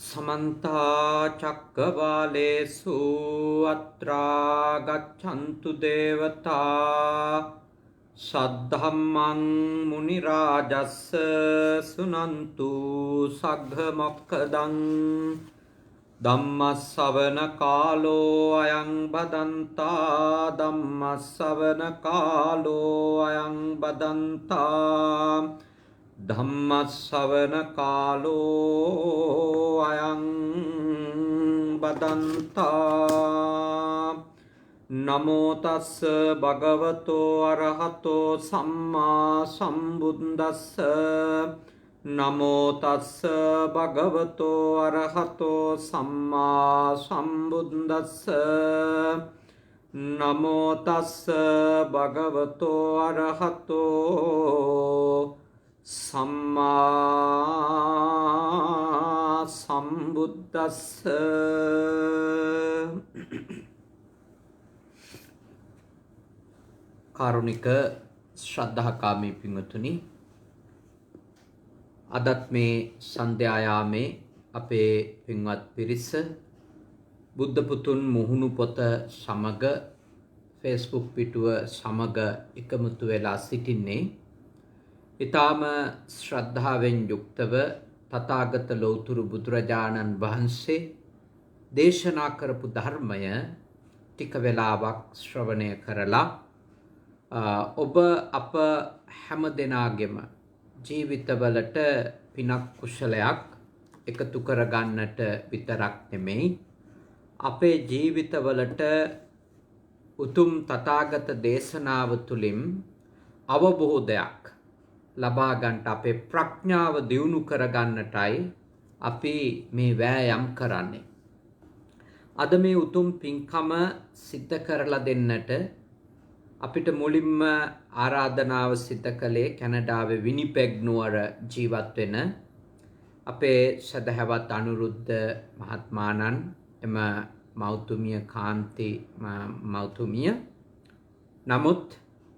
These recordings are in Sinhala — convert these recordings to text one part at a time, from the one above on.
समन्ता चक्रवालेषु अत्रा गच्छन्तु देवता सद्धम्मं मुनिराजस्य सुनन्तु सग्घमोक्खदं धम्मश्रवणकालो अयं बदन्ता धम्मश्रवणकालो अयं बदन्ता धम्मश्रवणकालो अयं बदन्ता नमो तस्स भगवतो अरहतो सम्मा सम्बुद्धस्स नमो तस्स भगवतो अरहतो सम्मा सम्बुद्धस्स नमो तस्स भगवतो अरहतो सम्मा सम्बुद्धस्स කාරුණික ශ්‍රද්ධාකාමී පින්වතුනි, අදත් මේ සන්ධ්‍යායාමේ අපේ පින්වත් පිරිස බුද්ධ පුතුන් මුහුණු පොත සමග ෆේස්බුක් පිටුව සමග එකමුතු වෙලා සිටින්නේ. ඊටාම ශ්‍රද්ධාවෙන් යුක්තව තථාගත ලෞතුරු බුදුරජාණන් වහන්සේ දේශනා කරපු ධර්මය ටික වෙලාවක් ශ්‍රවණය කරලා ඔබ අප හැම දෙනාගේම ජීවිතවලට පිනක් කුසලයක් එකතු කරගන්නට විතරක් නෙමෙයි, අපේ ජීවිතවලට උතුම් තථාගත දේශනාව තුළින් අවබෝධයක් ලබා ගන්නට, අපේ ප්‍රඥාව දියුණු කරගන්නටයි අපි මේ වෑයම් කරන්නේ. අද මේ උතුම් පින්කම සිද්ධ කරලා දෙන්නට අපිට මුලින්ම ආරාධනාව සිද්ධ කළේ කැනඩාවේ විනිපෙග් නුවර ජීවත් වෙන අපේ සදහවත් අනුරුද්ධ මහත්මාණන්, එම මෞතුමිය කාන්ති මෞතුමිය. නමුත්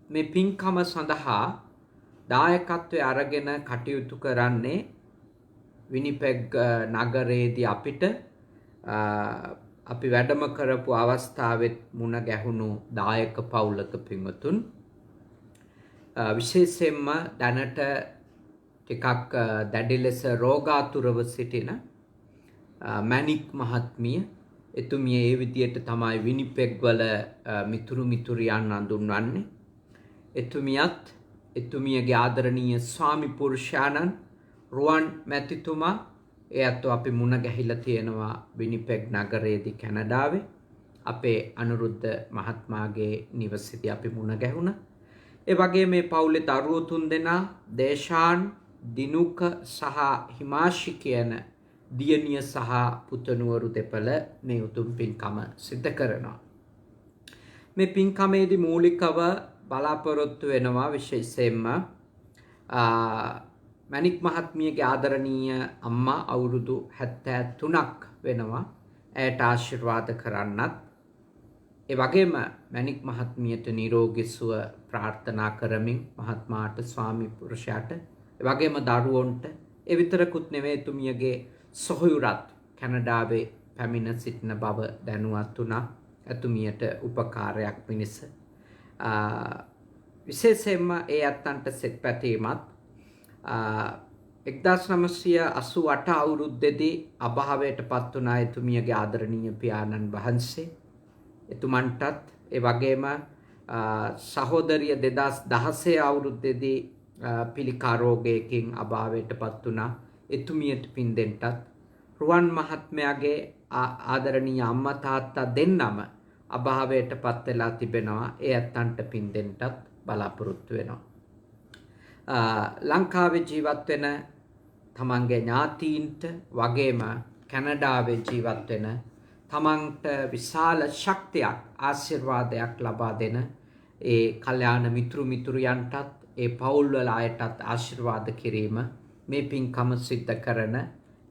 මේ පින්කම සඳහා දායකත්වයේ අරගෙන කටයුතු කරන්නේ විනිපෙග් නගරයේදී අපිට අපි වැඩම කරපු අවස්ථාවෙත් මුණ ගැහුණු දායක පවුලක පින්වතුන්, විශේෂයෙන්ම දැනට ටිකක් දැඩි ලෙස රෝගාතුරව සිටින මැනික් මහත්මිය. එතුමිය ඒ විදියට තමයි විනිපෙග් වල මිතුරු මිතුරියන් හඳුන්වන්නේ. එතුමියත් එතුමියගේ ආදරණීය ස්වාමි පුරුෂයාණන් රුවන් මැතිතුමා, එයත් අපි මුණ ගැහිලා තියෙනවා විනිපෙග් නගරයේදී කැනඩාවේ. අපේ අනුරුද්ධ මහත්මයාගේ නිවසේදී අපි මුණ ගැහුණා. ඒ වගේ මේ පවුලේ දරුවෝ 3 දෙනා, දේශාන්, දිනුක සහ හිමාශි කියන දියණිය සහ පුතණුවරු දෙපළ මේ උතුම් පින්කම සිද්ධ කරනවා. මේ පින්කමේදී මූලිකව බලාපොරොත්තු වෙනවා විශේෂයෙන්ම මැනික් මහත්මියගේ ආදරණීය අම්මා අවුරුදු 73ක් වෙනවා. ඇයට ආශිර්වාද කරන්නත්, ඒ වගේම මැනික් මහත්මියට නිරෝගී සුව ප්‍රාර්ථනා කරමින් මහත්මාට, ස්වාමි පුරුෂයාට, ඒ වගේම දරුවන්ට, ඒ විතරකුත් නෙවෙයි එතුමියගේ සොහොයුරත් කැනඩාවේ පැමිණ සිටින බව දැනුවත් වුණා. එතුමියට උපකාරයක් පිණිස විශේෂයෙන්ම ඒ අත්තන්ට සෙත් පැතීමත් 1988 අවුරුද්දේදී අභාවයට පත් වුණා එතුමියගේ ආදරණීය පියාණන් වහන්සේ. එතුමන්ටත්, ඒ වගේම සහෝදරිය 2016 අවුරුද්දේදී පිළිකා රෝගයකින් අභාවයට පත් වුණා. එතුමියට පින් දෙන්නටත්, රුවන් මහත්මයාගේ ආදරණීය අම්මා තාත්තා දෙන්නම අභාවයට පත් වෙලා තිබෙනවා. ඒ අත්තන්ට පින් දෙන්නටත් බලාපොරොත්තු වෙනවා. ලංකාවේ ජීවත් වෙන තමන්ගේ ඥාතීන්ට වගේම කැනඩාවේ ජීවත් වෙන තමන්ට විශාල ශක්තියක්, ආශිර්වාදයක් ලබා දෙන ඒ කල්යාණ මිතුරු මිතුරියන්ටත්, ඒ පවුල් වල අයටත් ආශිර්වාද කිරීම මේ පින්කම සිද්ධ කරන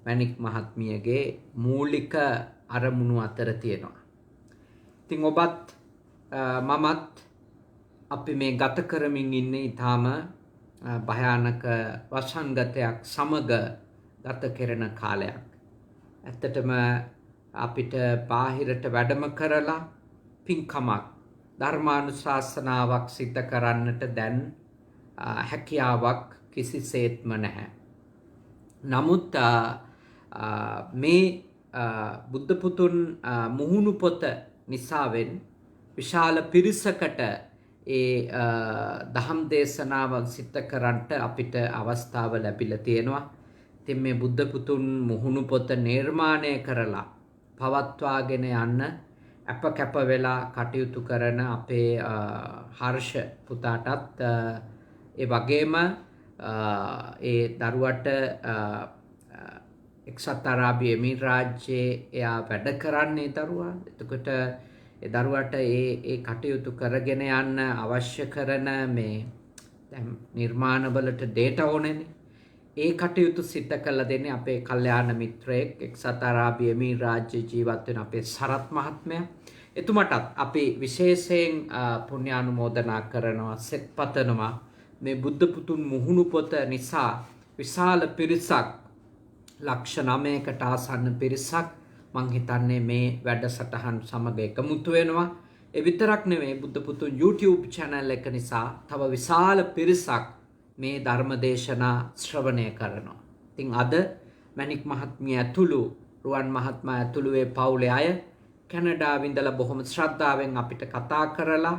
මැනික් මහත්මියගේ මූලික අරමුණු අතර තියෙනවා. ඉතින් ඔබත් මමත් අපි මේ ගත කරමින් ඉන්නේ ඊටාම භයානක වසංගතයක් සමග ගත කෙරෙන කාලයක්. ඇත්තටම අපිට බාහිරට වැඩම කරලා පින්කමක් ධර්මානුශාසනාවක් සිද්ධ කරන්නට දැන් හැකියාවක් කිසිසේත්ම නැහැ. නමුත් මේ බුද්ධ පුතුන් මුහුණු පොත නිසාවෙන් විශාල පිරිසකට ඒ දහම් දේශනාවන් සිද්ධ කරන්නට අපිට අවස්ථාව ලැබිලා තියෙනවා. ඉතින් මේ බුද්ධ පුතුන් මුහුණු පොත නිර්මාණය කරලා පවත්වාගෙන යන්න අප කැප වෙලා කටයුතු කරන අපේ හර්ෂ පුතාටත් ඒ වගේම ඒ දරුවට එක්සත් අරාබි එමිරාජ්‍යයේ එයා වැඩ කරන්නේ දරුවා. එතකොට ඒ දරුවට ඒ කටයුතු කරගෙන යන්න අවශ්‍ය කරන මේ දැන් නිර්මාණවලට ඩේටා ඕනේනේ. ඒ කටයුතු සිද්ධ කළ දෙන්නේ අපේ කල්යාණ මිත්‍රයෙක් එක්සත් අරාබි එමිරාජ්‍යයේ ජීවත් වෙන අපේ සරත් මහත්මයා. එතුමටත් අපි විශේෂයෙන් පුණ්‍යානුමෝදනා කරනවා, සෙත් පතනවා. මේ බුද්ධ පුතුන් මුහුණු පොත නිසා විශාල පිරිසක් ලක්ෂ 9කට ආසන්න පිරිසක් මං හිතන්නේ මේ වැඩසටහන් සමග එකමුතු වෙනවා. ඒ විතරක් නෙවෙයි බුද්ධ පුතුන් YouTube channel එක නිසා තව විශාල පිරිසක් මේ ධර්මදේශනා ශ්‍රවණය කරනවා. ඉතින් අද මණික් මහත්මිය ඇතුළු රුවන් මහත්මයා ඇතුළු ඒ පවුලේ අය කැනඩාවේ ඉඳලා බොහොම ශ්‍රද්ධාවෙන් අපිට කතා කරලා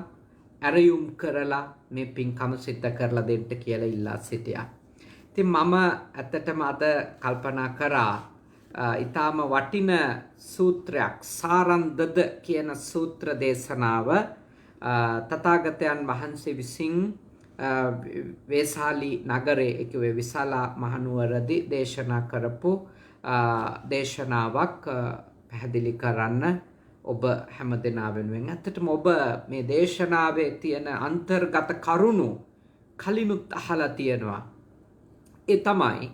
ඇරයුම් කරලා මේ පින්කම සිද්ධ කරලා දෙන්න කියලා ඉල්ලා සිටියා. ඉතින් මම ඇත්තටම අද කල්පනා කරා ඊටාම වටින සූත්‍රයක් සාරන්දද කියන සූත්‍ර දේශනාව තථාගතයන් වහන්සේ විසින් වේසාලි නගරයේ කිව්වේ විශාලා මහනුවරදී දේශනා කරපු දේශනාවක් පැහැදිලි කරන්න ඔබ හැමදෙනා වෙනුවෙන්. ඇත්තටම ඔබ මේ දේශනාවේ තියෙන අන්තර්ගත කරුණු කලිනුත් අහලා තියෙනවා. ඒ තමයි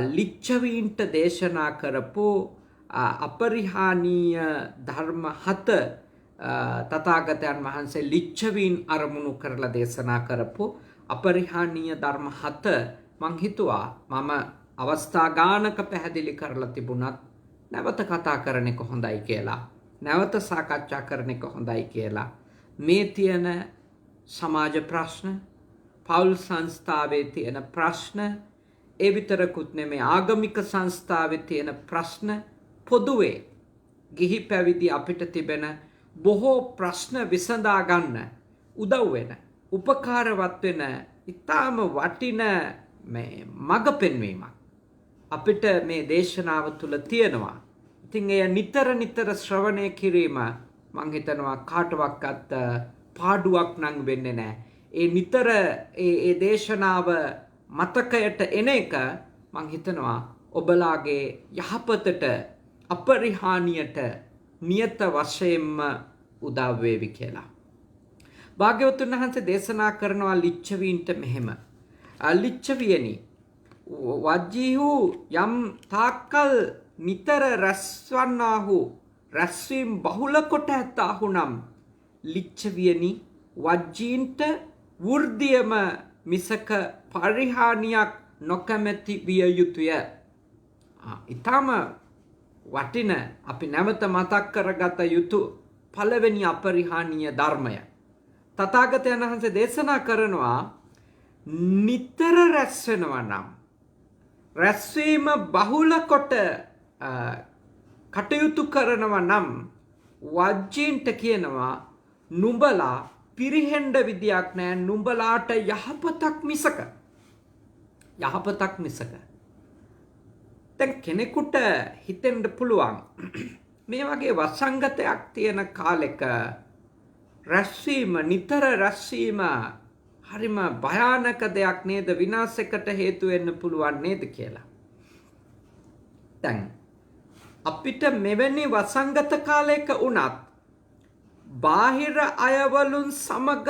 ලිච්ඡවීන්ට දේශනා කරපු අපරිහානීය ධර්ම 7 තථාගතයන් වහන්සේ ලිච්ඡවීන් අරමුණු කරලා දේශනා කරපු අපරිහානීය ධර්ම 7 මං හිතුවා මම අවස්ථා ගානක පැහැදිලි කරලා තිබුණත් නැවත කතා කරන එක හොඳයි කියලා. නැවත සාකච්ඡා කරන එක හොඳයි කියලා. මේ තියෙන සමාජ ප්‍රශ්න, පෞල් සංස්ථාවේ තියෙන ප්‍රශ්න, ඒ විතරකුත් නෙමෙයි ආගමික සංස්ථාවේ තියෙන ප්‍රශ්න, පොදුවේ ගිහි පැවිදි අපිට තිබෙන බොහෝ ප්‍රශ්න විසඳා ගන්න උදව් වෙන, උපකාරවත් වෙන ඊටාම වටින මේ මඟ පෙන්වීමක් අපිට මේ දේශනාව තුළ තියෙනවා. ඉතින් එය නිතර ශ්‍රවණය කිරීම මං හිතනවා කාටවත් පාඩුවක් නම් වෙන්නේ නැහැ. ඒ නිතර ඒ දේශනාව මතකයට එන එක මං හිතනවා ඔබලාගේ යහපතට අපරිහානියට නියත වශයෙන්ම උදව් වේවි කියලා. භාග්‍යවතුන් වහන්සේ දේශනා කරනවා ලිච්ඡවීන්ට මෙහෙම. ලිච්ඡවියනි වජ්ජීහු යම් තාක්කල් නිතර රැස්වන්නාහු රැස්වීම් බහුල කොට ඇත්තාහු නම් ලිච්ඡවියනි වජ්ජීන්ට වෘද්ධියම මිසක පරිහානියක් නොකමැති විය යුතුය. ඊටම වටින අපි නැවත මතක් කරගත යුතු පළවෙනි අපරිහානීය ධර්මය. තථාගතයන් වහන්සේ දේශනා කරනවා නිතර රැස් වෙනවා නම් රැස්වීම බහුල කොට කටයුතු කරනවා නම් වජ්ජීන්ට කියනවා නුඹලා පිරිහෙන්න විදියක් නැහැ, නුඹලාට යහපතක් මිසක. දැන් කෙනෙකුට හිතෙන්න පුළුවන් මේ වගේ වසංගතයක් තියෙන කාලෙක රැස්වීම, නිතර රැස්වීම හරිම භයානක දෙයක් නේද, විනාශයකට හේතු වෙන්න පුළුවන් නේද කියලා. දැන් අපිට මෙවැනි වසංගත කාලයක වුණත් බාහිර අයවලුන් සමග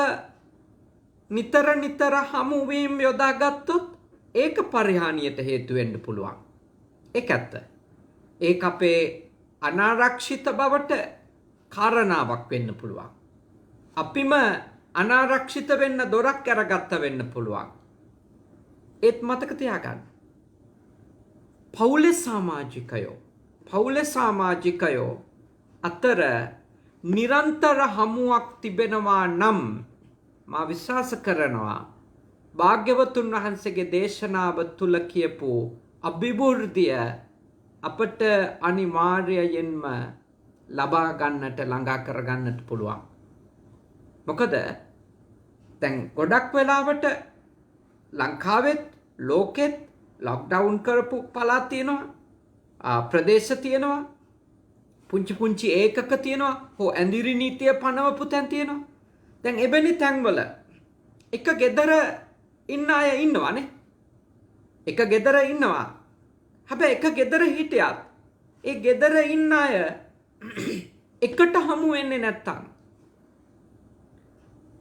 නිතර හමුවීම යොදාගත්තොත් ඒක පරිහානියට හේතු වෙන්න පුළුවන්. ඒක ඇත්ත. ඒක අපේ අනාරක්ෂිත බවට කාරණාවක් වෙන්න පුළුවන්. අපිම අනාරක්ෂිත වෙන්න දොරක් අරගත්ත වෙන්න පුළුවන්. ඒත් මතක තියාගන්න. පවුලේ සමාජිකයෝ, පවුලේ සමාජිකයෝ අතර නිරන්තර හමුවක් තිබෙනවා නම් මා විශ්වාස කරනවා භාග්‍යවතුන් වහන්සේගේ දේශනාව තුල කියපු අභිවෘද්ධිය අපට අනිවාර්යයෙන්ම ලබා ගන්නට ළඟා කර ගන්නට පුළුවන්. මොකද දැන් ගොඩක් වෙලාවට ලංකාවෙත් ලෝකෙත් ලොක්ඩවුන් කරපු පළාත් තියෙනවා, ප්‍රදේශ තියෙනවා, පුංචි පුංචි ඒකක තියෙනවා, හෝ ඇඳිරි නීතිය පනවපු තැන් තියෙනවා. දැන් එබැනි තැන්වල එක ගෙදර ඉන්න අය ඉන්නවානේ. එක ගෙදර ඉන්නවා. හැබැයි එක ගෙදර හිටියත් ඒ ගෙදර ඉන්න අය එකට හමු වෙන්නේ නැත්තම්,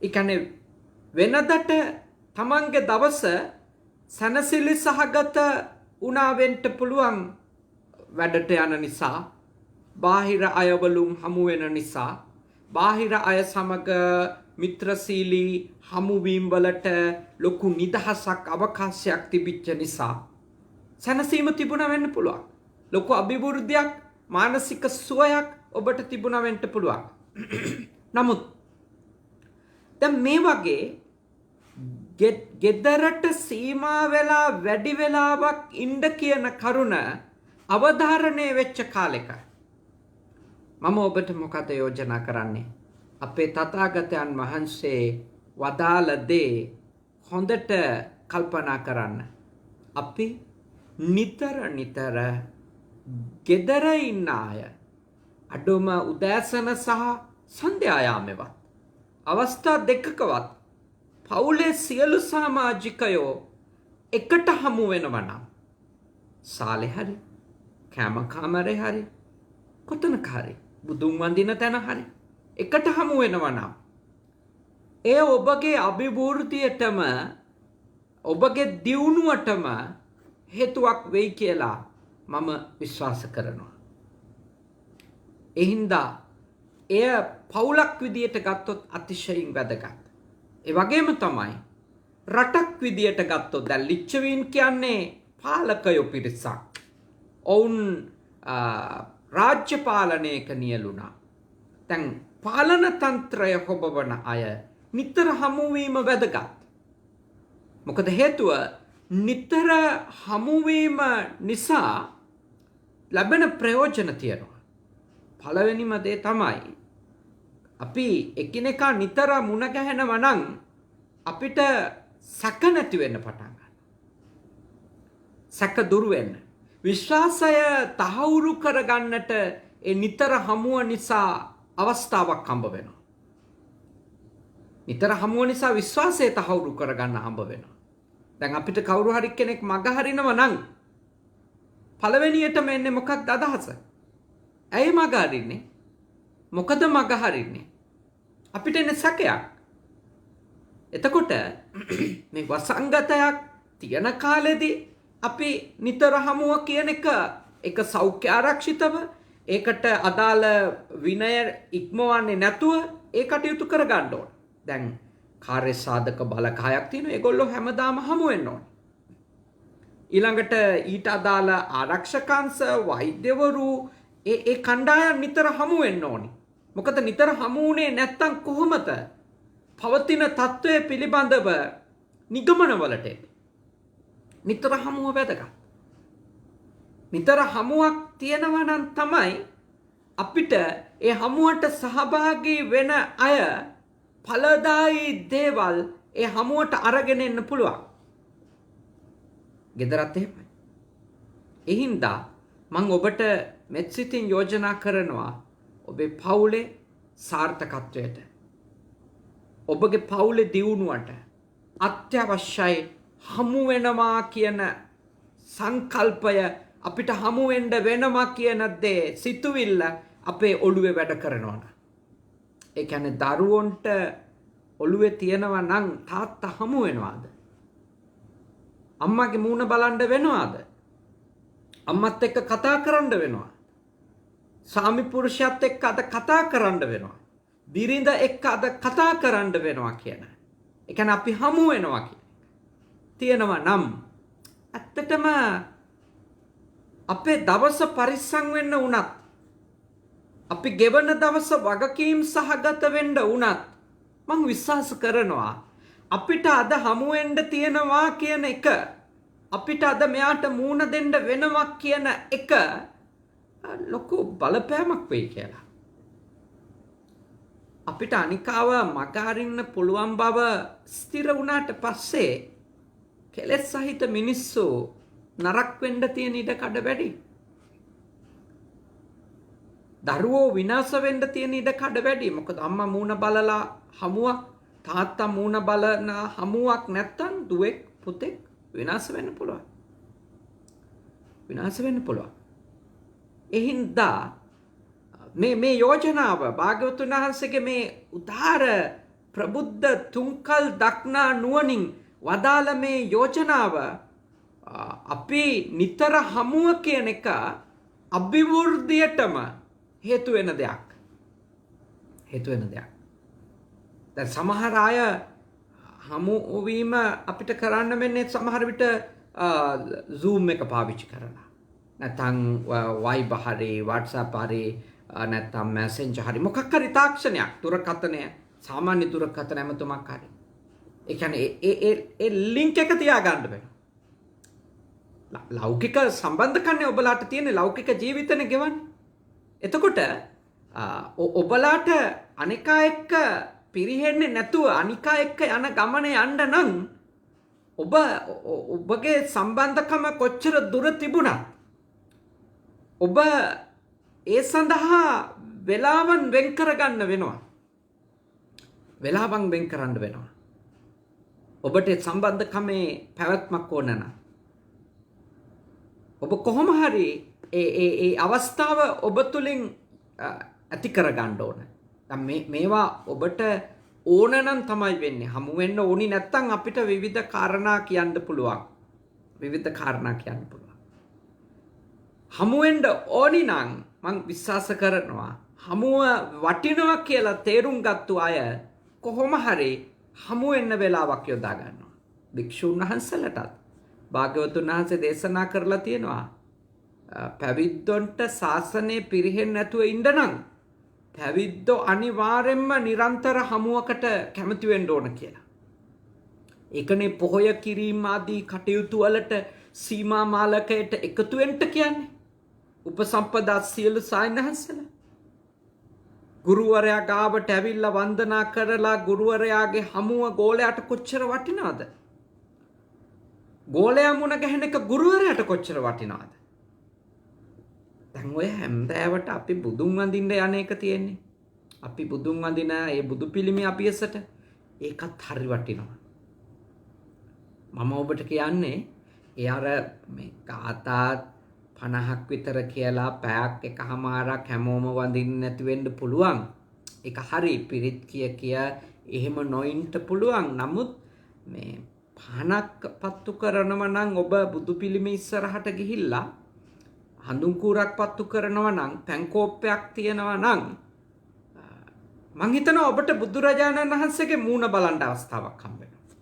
ඒ කියන්නේ වෙනදට තමන්ගේ දවස සනසිලි සහගත වුණා වෙන්න පුළුවන් වැඩට යන නිසා, බාහිර අයවලුම් හමු වෙන නිසා, බාහිර අය සමග මිත්‍රශීලී හමුවීම් වලට ලොකු නිදහසක් අවකාශයක් තිබිච්ච නිසා සැනසීම තිබුණා වෙන්න පුළුවන්. ලොකු අභිවෘද්ධියක්, මානසික සුවයක් ඔබට තිබුණා වෙන්න පුළුවන්. නමුත් දැන් මේ වගේ ගෙදරට සීමා වෙලා වැඩි වෙලාවක් ඉන්න කියන කරුණ අවධාරණය වෙච්ච කාලෙක මම ඔබට මොකද යෝජනා කරන්නේ? අපේ තථාගතයන් වහන්සේ වදාළ දේ හොඳට කල්පනා කරන්න. අපි නිතර ගෙදර ඉන්න අය අඩුම උදෑසන සහ සන්ධ්‍යායාමෙවත් අවස්ථා දෙකකවත් පවුලේ සියලු සමාජිකයෝ එකට හමු වෙනවා නම්, සාලේ හරි, කෑම කාමරේ හරි, කොතනක හරි, බුදුන් වඳින තැන හරි එකට හමු වෙනවා නම්, ඒ ඔබගේ අභිවෘද්ධියටම ඔබගේ දියුණුවටම හේතුවක් වෙයි කියලා මම විශ්වාස කරනවා. ඒ හින්දා එය පවුලක් විදියට ගත්තොත් අතිශයින් වැදගත්. ඒ වගේම තමයි රටක් විදියට ගත්තොත් දැන් ලිච්ඡවීන් කියන්නේ පාලකයෝ පිරිසක්. ඔවුන් රාජ්‍ය පාලනයක නියලුණා. දැන් පාලන තන්ත්‍රය හොබවන අය නිතර හමුවීම වැදගත්. මොකද හේතුව නිතර හමුවීම නිසා ලැබෙන ප්‍රයෝජන තියෙනවා. පළවෙනිම දේ තමයි අපි එකිනෙකා නිතර මුණ ගැහෙනවා නම් අපිට සැක නැති වෙන්න පටන් ගන්නවා. සැක දුරු වෙන්න. විශ්වාසය තහවුරු කරගන්නට ඒ නිතර හමුව නිසා අවස්ථාවක් හම්බ වෙනවා. නිතර හමුව නිසා විශ්වාසය තහවුරු කරගන්න හම්බ වෙනවා. දැන් අපිට කවුරු හරි කෙනෙක් මග හරිනවා නම් පළවෙනියටම එන්නේ මොකක්ද අදහස? ඇයි මග හරින්නේ? මොකද මග හරින්නේ? අපිට එන්නේ සැකයක්. එතකොට මේ වසංගතයක් තියෙන කාලෙදී අපි නිතර හමුව කියන එක සෞඛ්‍ය ආරක්ෂිතව, ඒකට අදාළ විනය ඉක්මවන්නේ නැතුව ඒ කටයුතු කරගන්න ඕන. දැන් කාර්ය සාධක බලකායක් තියෙනවා. ඒගොල්ලෝ හැමදාම හමු වෙන්න ඕන. ඊළඟට ඊට අදාළ ආරක්ෂකංශ, වෛද්‍යවරු, ඒ කණ්ඩායම් නිතර හමු වෙන්න ඕනි. මොකද නිතර හමු වුණේ නැත්තම් කොහොමද පවතින තත්ත්වය පිළිබඳව නිගමනවලට එන්නේ? නිතර හමුව වැදගත්. නිතර හමුවක් තියෙනවා නම් තමයි අපිට ඒ හමුවට සහභාගී වෙන අය ඵලදායී දේවල් ඒ හමුවට අරගෙන එන්න පුළුවන්. ගෙදරත් එහෙමයි. ඒ හින්දා මම ඔබට මෙත්සිතින් යෝජනා කරනවා ඔබේ පවුලේ සාර්ථකත්වයට, ඔබගේ පවුලේ දියුණුවට අත්‍යවශ්‍යයි හමු වෙනවා කියන සංකල්පය, අපිට හමු වෙන්න වෙනවා කියන දේ සිතුවිල්ල අපේ ඔළුවේ වැඩ කරනවා. ඒ කියන්නේ දරුවන්ට ඔළුවේ තියෙනවා නම් තාත්තා හමු වෙනවාද? අම්මාගේ මූණ බලන්න වෙනවාද? අම්මත් එක්ක කතා කරන්න වෙනවා. ස්වාමි පුරුෂයාත් එක්ක අද කතා කරන්න වෙනවා. බිරිඳ එක්ක අද කතා කරන්න වෙනවා කියන. ඒ කියන්නේ අපි හමු වෙනවා කියන. තියෙනවා නම් ඇත්තටම අපේ දවස පරිස්සම් වෙන්න වුණත් අපි ගෙවන දවස වගකීම් සහගත වෙන්න වුණත් මං විශ්වාස කරනවා අපිට අද හමු වෙන්න තියෙනවා කියන එක අපිට අද මෙයාට මූණ දෙන්න වෙනවා කියන එක ලොකු බලපෑමක් වෙයි කියලා. අපිට අනිකාව මග අරින්න පුළුවන් බව ස්ථිර වුණාට පස්සේ කෙලෙස් සහිත මිනිස්සු නරක වෙන්න තියෙන ඉඩ කඩ වැඩි. දරුවෝ විනාශ වෙන්න තියෙන ඉඩ කඩ වැඩි. මොකද අම්මා මූණ බලලා හමුවක් තාත්තා මූණ බලන හමුවක් නැත්තම් දුවෙක් පුතෙක් විනාශ වෙන්න පුළුවන්. විනාශ වෙන්න පුළුවන්. එහින්දා මේ යෝජනාව භාග්‍යවතුන් වහන්සේගේ මේ උදාර ප්‍රබුද්ධ තුන්කල් දක්නා නුවණින් වදාළ මේ යෝජනාව අපි නිතර හමුව කියන එක අභිවෘද්ධියටම හේතු වෙන දෙයක්. හේතු වෙන දෙයක්. දැන් සමහර අය හමු වීම අපිට කරන්න වෙන්නේ සමහර විට Zoom එක පාවිච්චි කරලා. නැත්නම් Viber හරි WhatsApp හරි නැත්නම් Messenger හරි මොකක් හරි තාක්ෂණයක් දුරකථනය සාමාන්‍ය දුරකථන ඇමතුමක් හරි. ඒ කියන්නේ ඒ ලින්ක් එක තියාගන්න බෑ. ලෞකික සම්බන්ධකම්නේ ඔබලාට තියෙන ලෞකික ජීවිතනේ ගෙවන්නේ. එතකොට ඔබලාට අනිකා එක්ක පිරිහෙන්නේ නැතුව අනිකා එක්ක යන ගමන යන්න නම් ඔබගේ සම්බන්ධකම කොච්චර දුර තිබුණත් ඔබ ඒ සඳහා වෙලාවන් වෙන් කරගන්න වෙනවා. වෙලාවන් වෙන් කරන්න වෙනවා. ඔබට සම්බන්ධකමේ පැවැත්මක් ඕන නම් ඔබ කොහොම හරි ඒ අවස්ථාව ඔබ තුලින් ඇති කරගන්න ඕන. මේවා ඔබට ඕන නම් තමයි වෙන්නේ. හමු වෙන්න ඕනි නැත්නම් අපිට විවිධ කාරණා කියන්න පුළුවන්. විවිධ කාරණා කියන්න පුළුවන්. හමු වෙන්න ඕනි නම් මං විශ්වාස කරනවා හමුව වටිනවා කියලා තේරුම් ගත්තු අය කොහොම හරි හමු වෙන්න වෙලාවක් යොදා ගන්නවා. භික්ෂුන් වහන්සේලටත් භාග්‍යවතුන් වහන්සේ දේශනා කරලා තියෙනවා පැවිද්දොන්ට ශාසනය පිරිහෙන්නේ නැතුව ඉන්න නම් පැවිද්දෝ අනිවාර්යෙන්ම නිරන්තර හමුවකට කැමති වෙන්න ඕන කියලා. ඒකනේ පොහොය කිරීම ආදී කටයුතු වලට සීමා මාලකයට එකතු වෙන්න කියන්නේ. උපසම්පදා සියලු සායනහසලා ගුරුවරයා ගාවට ඇවිල්ලා වන්දනා කරලා ගුරුවරයාගේ හමුව ගෝලයාට කොච්චර වටිනවද? ගෝලයා මුණ ගැහෙන එක ගුරුවරයාට කොච්චර වටිනවද? දැන් ඔය හැන්දෑවට අපි බුදුන් වඳින්න යන එක තියෙන්නේ. අපි බුදුන් වඳින ඒ බුදු පිළිමේ අභියසට ඒකත් හරි වටිනවා. මම ඔබට කියන්නේ ඒ අර මේ කාතා 50ක් විතර කියලා පැයක් එකමාරක් හැමෝම වඳින්න නැති වෙන්න පුළුවන්. ඒක හරි පිරිත් කිය එහෙම නොඉන්න පුළුවන්. නමුත් මේ පහනක් පත්තු කරනව නම් ඔබ බුදු පිළිමේ ඉස්සරහට ගිහිල්ලා හඳුන් කූරක් පත්තු කරනවා නම් පැන්කෝප්පයක් තියනවා නම් මං හිතනවා ඔබට බුදුරජාණන් වහන්සේගේ මූණ බලන්න අවස්ථාවක් හම්බ වෙනවා.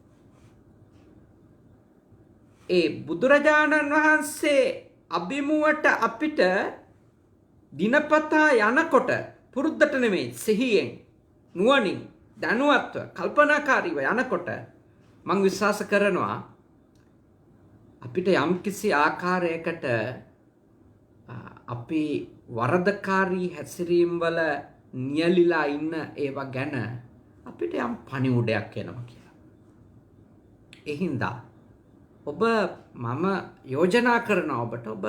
ඒ බුදුරජාණන් වහන්සේ අභිමුවට අපිට දිනපතා යනකොට පුරුද්දට නෙමෙයි සිහියෙන් නුවණින් දැනුවත්ව කල්පනාකාරීව යනකොට මං විශ්වාස කරනවා අපිට යම්කිසි ආකාරයකට අපි වරදකාරී හැසිරීම් වල නියලිලා ඉන්න ඒවා ගැන අපිට යම් පණිවුඩයක් එනවා කියලා. ඒ හින්දා ඔබ මම යෝජනා කරනවා ඔබට ඔබ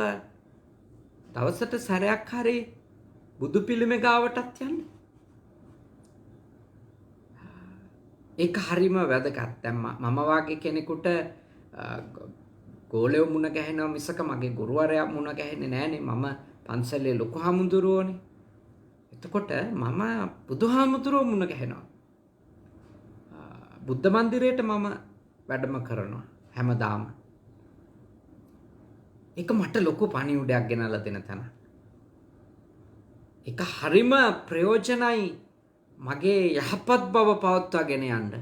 දවසට සැරයක් හරි බුදු පිළිමේ ගාවටත් යන්න. ඒක හරිම වැදගත්. දැන් මම වාගේ කෙනෙකුට ගෝලෙව මුණ ගැහෙනවා මිසක මගේ ගුරුවරයා මුණ ගැහෙන්නේ නැහනේ. මම පන්සලේ ලොකු හාමුදුරුවෝනේ. එතකොට මම බුදුහාමුදුරුවෝ මුණ ගැහෙනවා. බුද්ධ මන්දිරයට මම වැඩම කරනවා හැමදාම. ඒක මට ලොකු පණිවුඩයක් ගෙනල්ලා දෙන තැන. ඒක හරිම ප්‍රයෝජනයි මගේ යහපත් බව පවත්වාගෙන යන්න.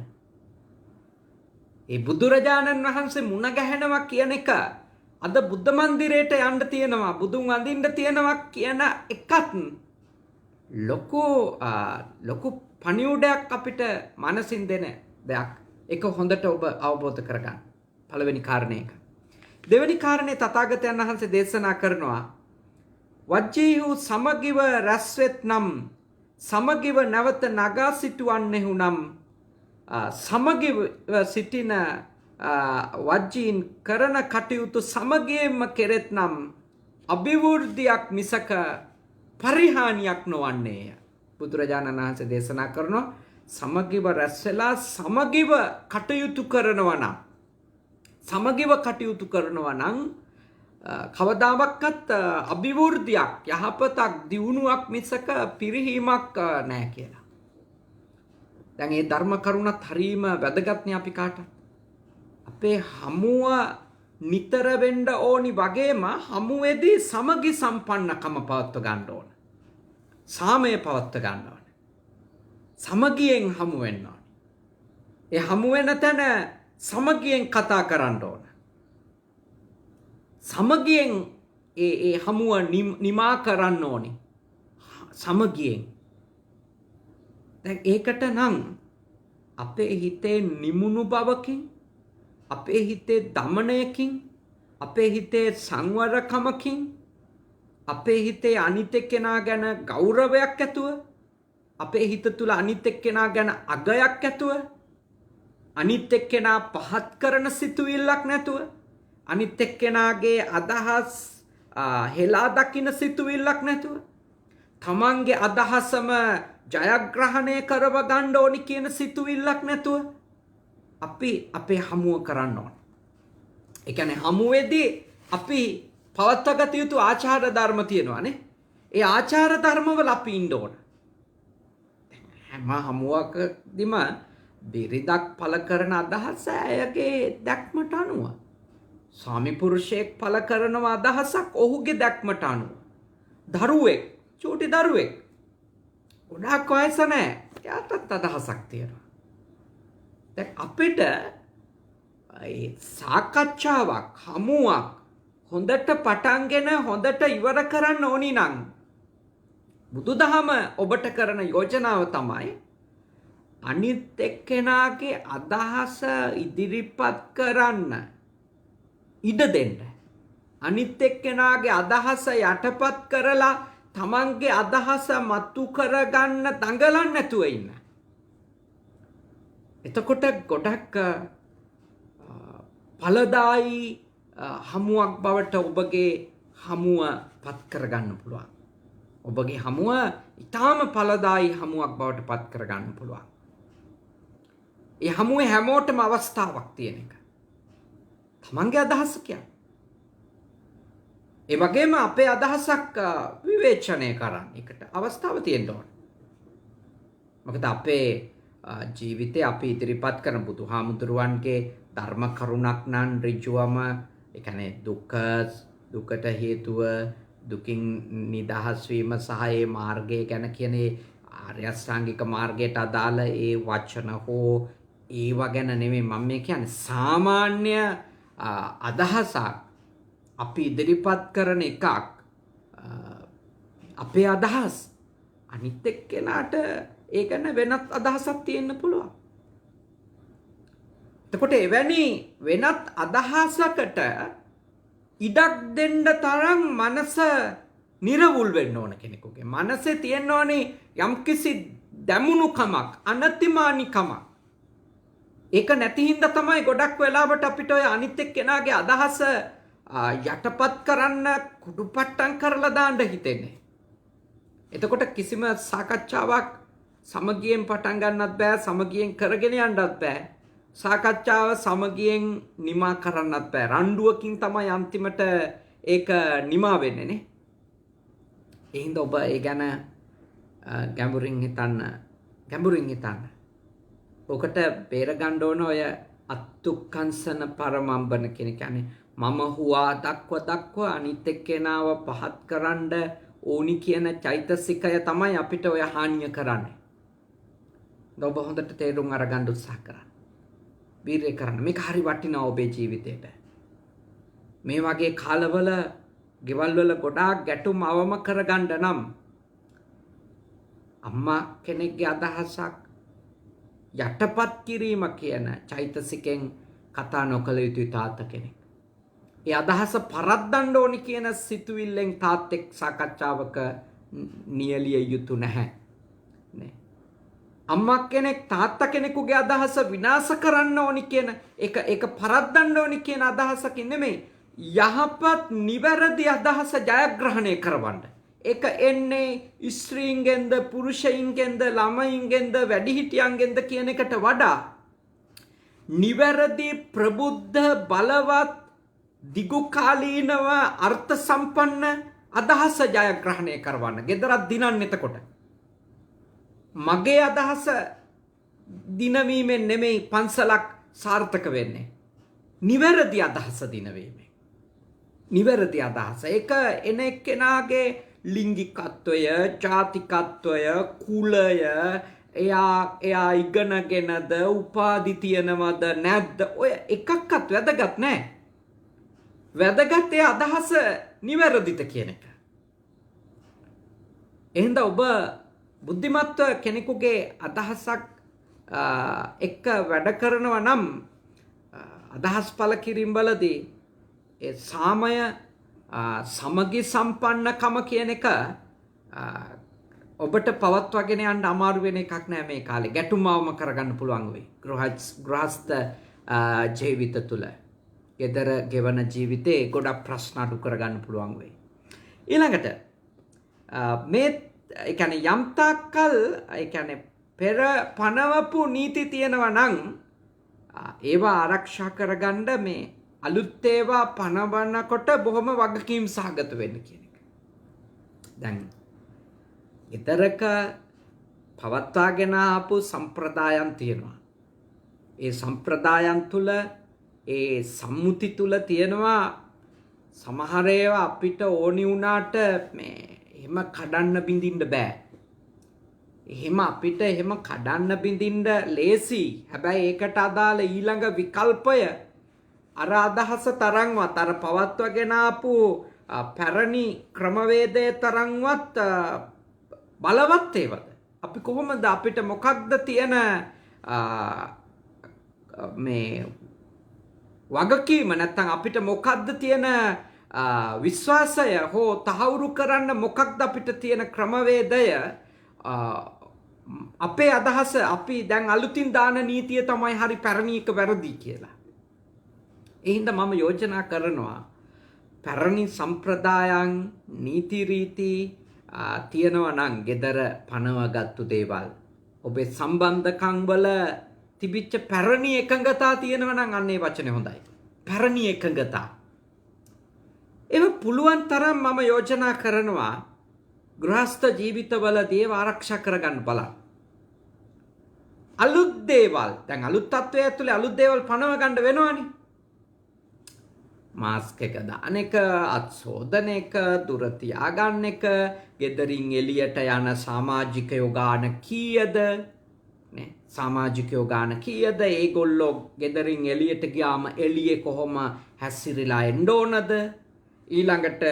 ඒ බුදුරජාණන් වහන්සේ මුණ ගැහෙනවා කියන එක අද බුද්ධ මන්දිරයට යන්න තියෙනවා බුදුන් වඳින්න තියෙනවා කියන එකත් ලොකු පණිවුඩයක් අපිට මනසින් දෙන දෙයක්. ඒක හොඳට ඔබ අවබෝධ කරගන්න. පළවෙනි කාරණේ එක. දෙවෙනි කාරණේ තථාගතයන් වහන්සේ දේශනා කරනවා වජ්ජීහු සමගිව රැස්වෙත් නම් සමගිව නැවත නගා සිටුවන්නෙහු නම් සමගිව සිටින වජ්ජීන් කරන කටයුතු සමගියෙන්ම කෙරෙත් නම් අභිවෘද්ධියක් මිසක පරිහානියක් නොවන්නේය. බුදුරජාණන් වහන්සේ දේශනා කරනවා සමගිව රැස් වෙලා සමගිව කටයුතු කරනවා නම් කවදාවත් අභිවෘද්ධියක් යහපතක් දියුණුවක් මිසක පිරිහීමක් නැහැ කියලා. දැන් මේ ධර්ම කරුණත් හරීම වැදගත්නේ අපි කාට. අපේ හමුව නිතර වෙන්න ඕනි වගේම හමුවේදී සමගි සම්පන්නකම පවත්ව ගන්න ඕන. සාමය පවත්ව ගන්න ඕන. සමගියෙන් හමු වෙන්න ඕන. ඒ හමු වෙන තැන සමගියෙන් කතා කරන්න ඕන. සමගියෙන් ඒ හමුව නිමා කරන්න ඕනි. සමගියෙන්. දැන් ඒකට නම් අපේ හිතේ නිමුණු බවකින් අපේ හිතේ දමනයකින් අපේ හිතේ සංවරකමකින් අපේ හිතේ අනිත් එක්කෙනා ගැන ගෞරවයක් ඇතුව අපේ හිත තුල අනිත් එක්කෙනා ගැන අගයක් ඇතුව අනිත් එක්කෙනා පහත් කරන සිතුවිල්ලක් නැතුව අනිත් එක්කෙනාගේ අදහස් හෙලා දකින්න සිතුවිල්ලක් නැතුව තමන්ගේ අදහසම ජයග්‍රහණය කරව ගන්න ඕනි කියන සිතුවිල්ලක් නැතුව අපි අපේ හමුව කරන්න ඕන. ඒ කියන්නේ හමුවේදී අපි පවත්වාගත යුතු ආචාර ධර්ම තියෙනවානේ. ඒ ආචාර ධර්මවල අපි ඉන්න ඕන. හැම හමුවකදීම බිරිඳක් පළ කරන අදහස ඇයගේ දැක්මට අනුව. ස්වාමි පුරුෂයෙක් පළ කරන අදහසක් ඔහුගේ දැක්මට අනුව. දරුවෙක්, චූටි දරුවෙක්. ගොඩාක් වයස නැහැ. එයාටත් අදහසක් තියෙනවා. දැන් අපිට ඒ සාකච්ඡාවක් හමුවක් හොඳට පටන්ගෙන හොඳට ඉවර කරන්න ඕනි නම් බුදුදහම ඔබට කරන යෝජනාව තමයි අනිත් එක්කෙනාගේ අදහස ඉදිරිපත් කරන්න ඉඩ දෙන්න. අනිත් එක්කෙනාගේ අදහස යටපත් කරලා තමන්ගේ අදහස මතු කරගන්න දඟලන්න නැතුව ඉන්න. එතකොට ගොඩක් ඵලදායි හමුවක් බවට ඔබගේ හමුව පත් කරගන්න පුළුවන්. ඔබගේ හමුව ඊටාම ඵලදායි හමුවක් බවට පත් කරගන්න පුළුවන්. ඒ හමුවේ හැමෝටම අවස්ථාවක් තියෙන එක. තමන්ගේ අදහස කියන්නේ. ඒ වගේම අපේ අදහසක් විවේචනය කරන්න එකට අවස්ථාව තියෙන්න ඕන. මොකද අපේ ජීවිතේ අපි ඉදිරිපත් කරන බුදුහාමුදුරුවන්ගේ ධර්ම කරුණක් නම් ඍජුවම ඒ කියන්නේ දුකට හේතුව දුකින් නිදහස් වීම සහ ඒ මාර්ගය ගැන කියන ආර්ය අෂ්ටාංගික මාර්ගයට අදාළ ඒ වචන හෝ ඒවා ගැන නෙමෙයි මම මේ කියන්නේ සාමාන්‍ය අදහසක් අපි ඉදිරිපත් කරන එකක් අපේ අදහස් අනිත් එක්කෙනාට ඒ ගැන වෙනත් අදහසක් තියෙන්න පුළුවන්. එතකොට එවැනි වෙනත් අදහසකට ඉඩක් දෙන්න තරම් මනස නිර්වුල් වෙන්න ඕන කෙනෙකුගේ. මනසේ තියෙන්න ඕනේ යම්කිසි දැමුණුකමක්, අනතිමානිකමක්. ඒක නැති හින්දා තමයි ගොඩක් වෙලාවට අපිට ඔය අනිත් එක්කෙනාගේ අදහස යටපත් කරන්න කුඩුපට්ටම් කරලා දාන්න හිතෙන්නේ. එතකොට කිසිම සාකච්ඡාවක් සමගියෙන් පටන් ගන්නත් බෑ, සමගියෙන් කරගෙන යන්නත් බෑ. සාකච්ඡාව සමගියෙන් නිමා කරන්නත් බෑ. රණ්ඩුවකින් තමයි අන්තිමට ඒක නිමා වෙන්නේ නේ. ඒ හින්දා ඔබ ඒ ගැන ගැඹුරින් හිතන්න. ඔකට බේර ගන්න ඕන ඔය අත්තුක්කංසන පරමම්බන කියන කියන්නේ මම හුවා දක්ව අනිත් එක්කෙනාව පහත් කරන්න ඕනි කියන චෛතසිකය තමයි අපිට ඔය හානිය කරන්නේ. ඔබ හොඳට තේරුම් අරගන්න උත්සාහ කරන්න. වීර්යය කරන්න. මේක හරි වටිනවා ඔබේ ජීවිතේට. මේ වගේ කාලවල ගෙවල් වල ගොඩාක් ගැටුම් අවම කරගන්න නම් අම්මා කෙනෙක්ගේ අදහසක් යටපත් කිරීම කියන චෛතසිකෙන් කතා නොකළ යුතුයි තාත්තා කෙනෙක්. ඒ අදහස පරද්දන්න ඕනි කියන සිතුවිල්ලෙන් තාත්තෙක් සාකච්ඡාවක නියලිය යුතු නැහැ. නේ. අම්මා කෙනෙක් තාත්තා කෙනෙකුගේ අදහස විනාශ කරන්න ඕනි කියන ඒක පරද්දන්න ඕනි කියන අදහසකින් නෙමෙයි. යහපත් නිවැරදි අදහස ජයග්‍රහණය කරවන්න. ඒක එන්නේ ස්ත්‍රීන්ගෙන්ද පුරුෂයින්ගෙන්ද ළමයින්ගෙන්ද වැඩිහිටියන්ගෙන්ද කියන එකට වඩා නිවැරදි ප්‍රබුද්ධ බලවත් දිගුකාලීනව අර්ථ සම්පන්න අදහස ජයග්‍රහණය කරවන්න. ගෙදරක් දිනන්න එතකොට. මගේ අදහස දිනවීමෙන් නෙමෙයි පන්සලක් සාර්ථක වෙන්නේ. නිවැරදි අදහස දිනවීමෙන්. නිවැරදි අදහස. ඒක එන එක්කෙනාගේ ලිංගිකත්වය, ජාතිකත්වය, කුලය, එයා ඉගෙනගෙනද උපාධි තියනවද නැද්ද ඔය එකක්වත් වැදගත් නැහැ. වැදගත් ඒ අදහස නිවැරදිද කියන එක. එහෙනම් ඔබ බුද්ධිමත්ව කෙනෙකුගේ අදහසක් එක්ක වැඩ කරනවා නම් අදහස් පළ කිරීම වලදී ඒ සාමය සමගි සම්පන්නකම කියන එක ඔබට පවත්වාගෙන යන්න අමාරු වෙන එකක් නෑ මේ කාලේ. ගැටුමවම කරගන්න පුළුවන් වෙයි. ගෘහස්ත ජීවිත තුළ. ගෙදර ගෙවන ජීවිතේ ගොඩක් ප්‍රශ්න අඩු කරගන්න පුළුවන් වෙයි. ඊළඟට මේ ඒ කියන්නේ යම් තාක්කල් ඒ කියන්නේ පෙර පනවපු නීති තියෙනවා නම් ඒවා ආරක්ෂා කරගන්න මේ අලුත් ඒවා පනවනකොට බොහොම වගකීම් සහගත වෙන්න කියන එක. දැන් ඊතරක පවත්වාගෙන ආපු සම්ප්‍රදායන් තියෙනවා. ඒ සම්ප්‍රදායන් තුල ඒ සම්මුති තුල තියෙනවා සමහර ඒවා අපිට ඕනි වුණාට මේ එහෙම කඩන්න බින්දින්න බෑ. එහෙම අපිට එහෙම කඩන්න බින්දින්න ලේසි. හැබැයි ඒකට අදාළ ඊළඟ විකල්පය අර අදහස තරම්වත් අර පවත්වගෙන ආපු පැරණි ක්‍රමවේදයේ තරම්වත් බලවත් ඒවද? අපි කොහොමද අපිට මොකක්ද තියෙන මේ වගකීම නැත්නම් අපිට මොකක්ද තියෙන විශ්වාසය හෝ තහවුරු කරන්න මොකක්ද අපිට තියෙන ක්‍රමවේදය? අපේ අදහස අපි දැන් අලුතින් දාන නීතිය තමයි හරි පැරණි එක වැරදි කියලා. ඒ හින්දා මම යෝජනා කරනවා පැරණි සම්ප්‍රදායන් නීති රීති තියෙනවා නම් ගෙදර පනවගත්තු දේවල් ඔබේ සම්බන්ධකම් වල තිබිච්ච පැරණි එකඟතා තියෙනවා නම් අන්න ඒ වචනේ හොඳයි. පැරණි එකඟතා. ඒක පුළුවන් තරම් මම යෝජනා කරනවා ගෘහස්ත ජීවිතවලදී ඒව ආරක්ෂා කරගන්න බලන්න. අලුත් දේවල් දැන් අලුත් තත්වයේ ඇතුලේ අලුත් දේවල් පනව ගන්න වෙනවනේ. මාස්ක් එක දාන එක, අත් සෝදන එක, දුර තියාගන්න එක, ගෙදරින් එළියට යන සමාජිකයෝ ගාන කීයද? නේ සමාජිකයෝ ගාන කීයද? ඒගොල්ලෝ ගෙදරින් එළියට ගියාම එළියේ කොහොම හැසිරලා එන්න ඕනද? ඊළඟට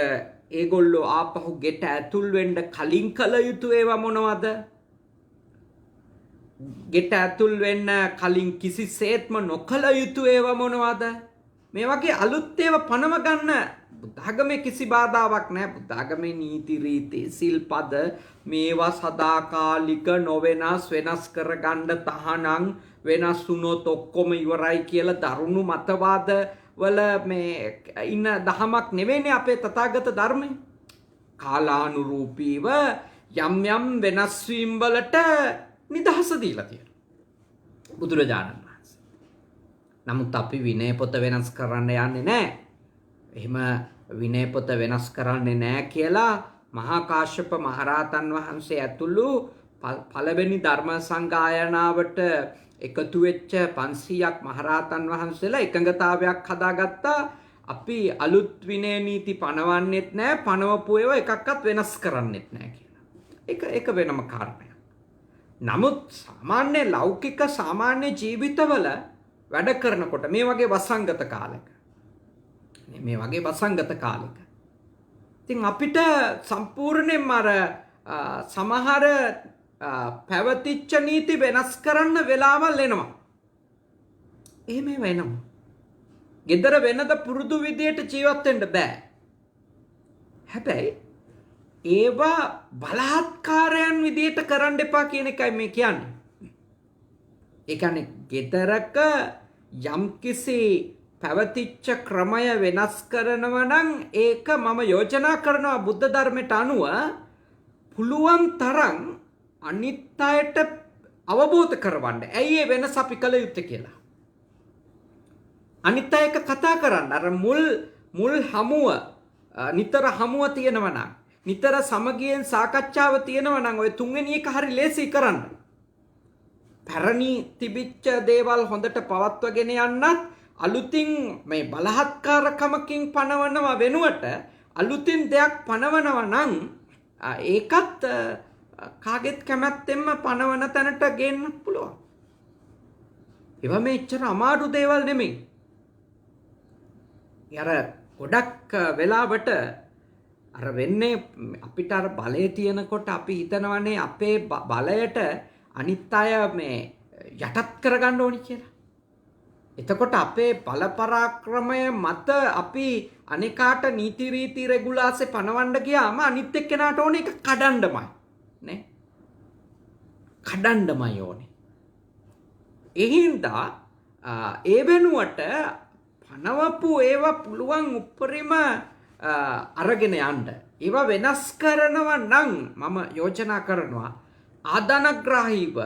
ඒගොල්ලෝ ආපහු ගෙට ඇතුල් වෙන්න කලින් කළ යුතු ඒවා මොනවද? ගෙට ඇතුල් වෙන්න කලින් කිසිසේත්ම නොකළ යුතු ඒවා මොනවද? මේ වගේ අලුත් ඒවා පනව ගන්න බුද්ධාගමේ කිසි බාධාවක් නැහැ. බුද්ධාගමේ නීති රීති සිල්පද මේවා සදාකාලික නොවෙනස් වෙනස් කරගන්න තහනම් වෙනස් වුණොත් ඔක්කොම ඉවරයි කියලා දරුණු මතවාද වල මේ ඉන්න දහමක් නෙවෙයිනේ අපේ තථාගත ධර්මය. කාලානුරූපීව යම් යම් වෙනස් වීම් වලට නිදහස දීලා තියෙනවා බුදුරජාණන් වහන්සේ. නමුත් අපි විනය පොත වෙනස් කරන්න යන්නේ නැහැ. එහෙම විනය පොත වෙනස් කරන්නේ නැහැ කියලා මහා කාශ්‍යප මහරහතන් වහන්සේ ඇතුළු පළවෙනි ධර්ම සංගායනාවට එකතු වෙච්ච 500ක් මහරහතන් වහන්සේලා එකඟතාවයක් හදාගත්තා. අපි අලුත් විනය නීති පනවන්නෙත් නැහැ, පනවපු ඒවා එකක්වත් වෙනස් කරන්නෙත් නැහැ කියලා. ඒක වෙනම කාරණයක්. නමුත් සාමාන්‍ය ලෞකික සාමාන්‍ය ජීවිතවල වැඩ කරනකොට මේ වගේ වසංගත කාලයක මේ වගේ වසංගත කාලෙක. ඉතින් අපිට සම්පූර්ණයෙන්ම අර සමහර පැවතිච්ච නීති වෙනස් කරන්න වෙලාවල් එනවා. එහෙම වෙනවා. ගෙදර වෙනද පුරුදු විදියට ජීවත් වෙන්න බෑ. හැබැයි ඒවා බලහත්කාරයන් විදියට කරන්න එපා කියන එකයි මේ කියන්නේ. ඒ කියන්නේ ගෙදරක යම්කිසි පැවතිච්ච ක්‍රමය වෙනස් කරනවා නම් ඒක මම යෝජනා කරනවා බුද්ධ ධර්මයට අනුව පුළුවන් තරම් අනිත් අයට අවබෝධ කරවන්න. ඇයි ඒ වෙනස අපි කළ යුත්තේ කියලා. අනිත් අය එක කතා කරන්න. අර මුල් හමුව නිතර හමුව තියෙනවා නම්, නිතර සමගියෙන් සාකච්ඡාව තියෙනවා නම් ඔය තුන්වෙනි එක හරි ලේසි කරන්න. පැරණි තිබිච්ච දේවල් හොඳට පවත්වගෙන යන්නත් අලුතින් මේ බලහත්කාරකමකින් පනවනවා වෙනුවට අලුතින් දෙයක් පනවනවා නම් ඒකත් කාගෙත් කැමැත්තෙන්ම පනවන තැනට ගේන්න පුළුවන්. ඒවා මේ එච්චර අමාරු දේවල් නෙමෙයි. අර ගොඩක් වෙලාවට අර වෙන්නේ අපිට අර බලය තියෙනකොට අපි හිතනවනේ අපේ බලයට අනිත් අය මේ යටත් කරගන්න ඕනි කියලා. එතකොට අපේ බල පරාක්‍රමය මත අපි අනිකාට නීති රීති රෙගුලාසි පනවන්න ගියාම අනිත් එක්කෙනාට ඕනේ ඒක කඩන්නමයි නේ. කඩන්නමයි ඕනේ. ඒ හින්දා ඒ වෙනුවට පනවපු ඒවා පුළුවන් උපරිම අරගෙන යන්න. ඒවා වෙනස් කරනවා නම් මම යෝජනා කරනවා ආදානග්‍රාහීව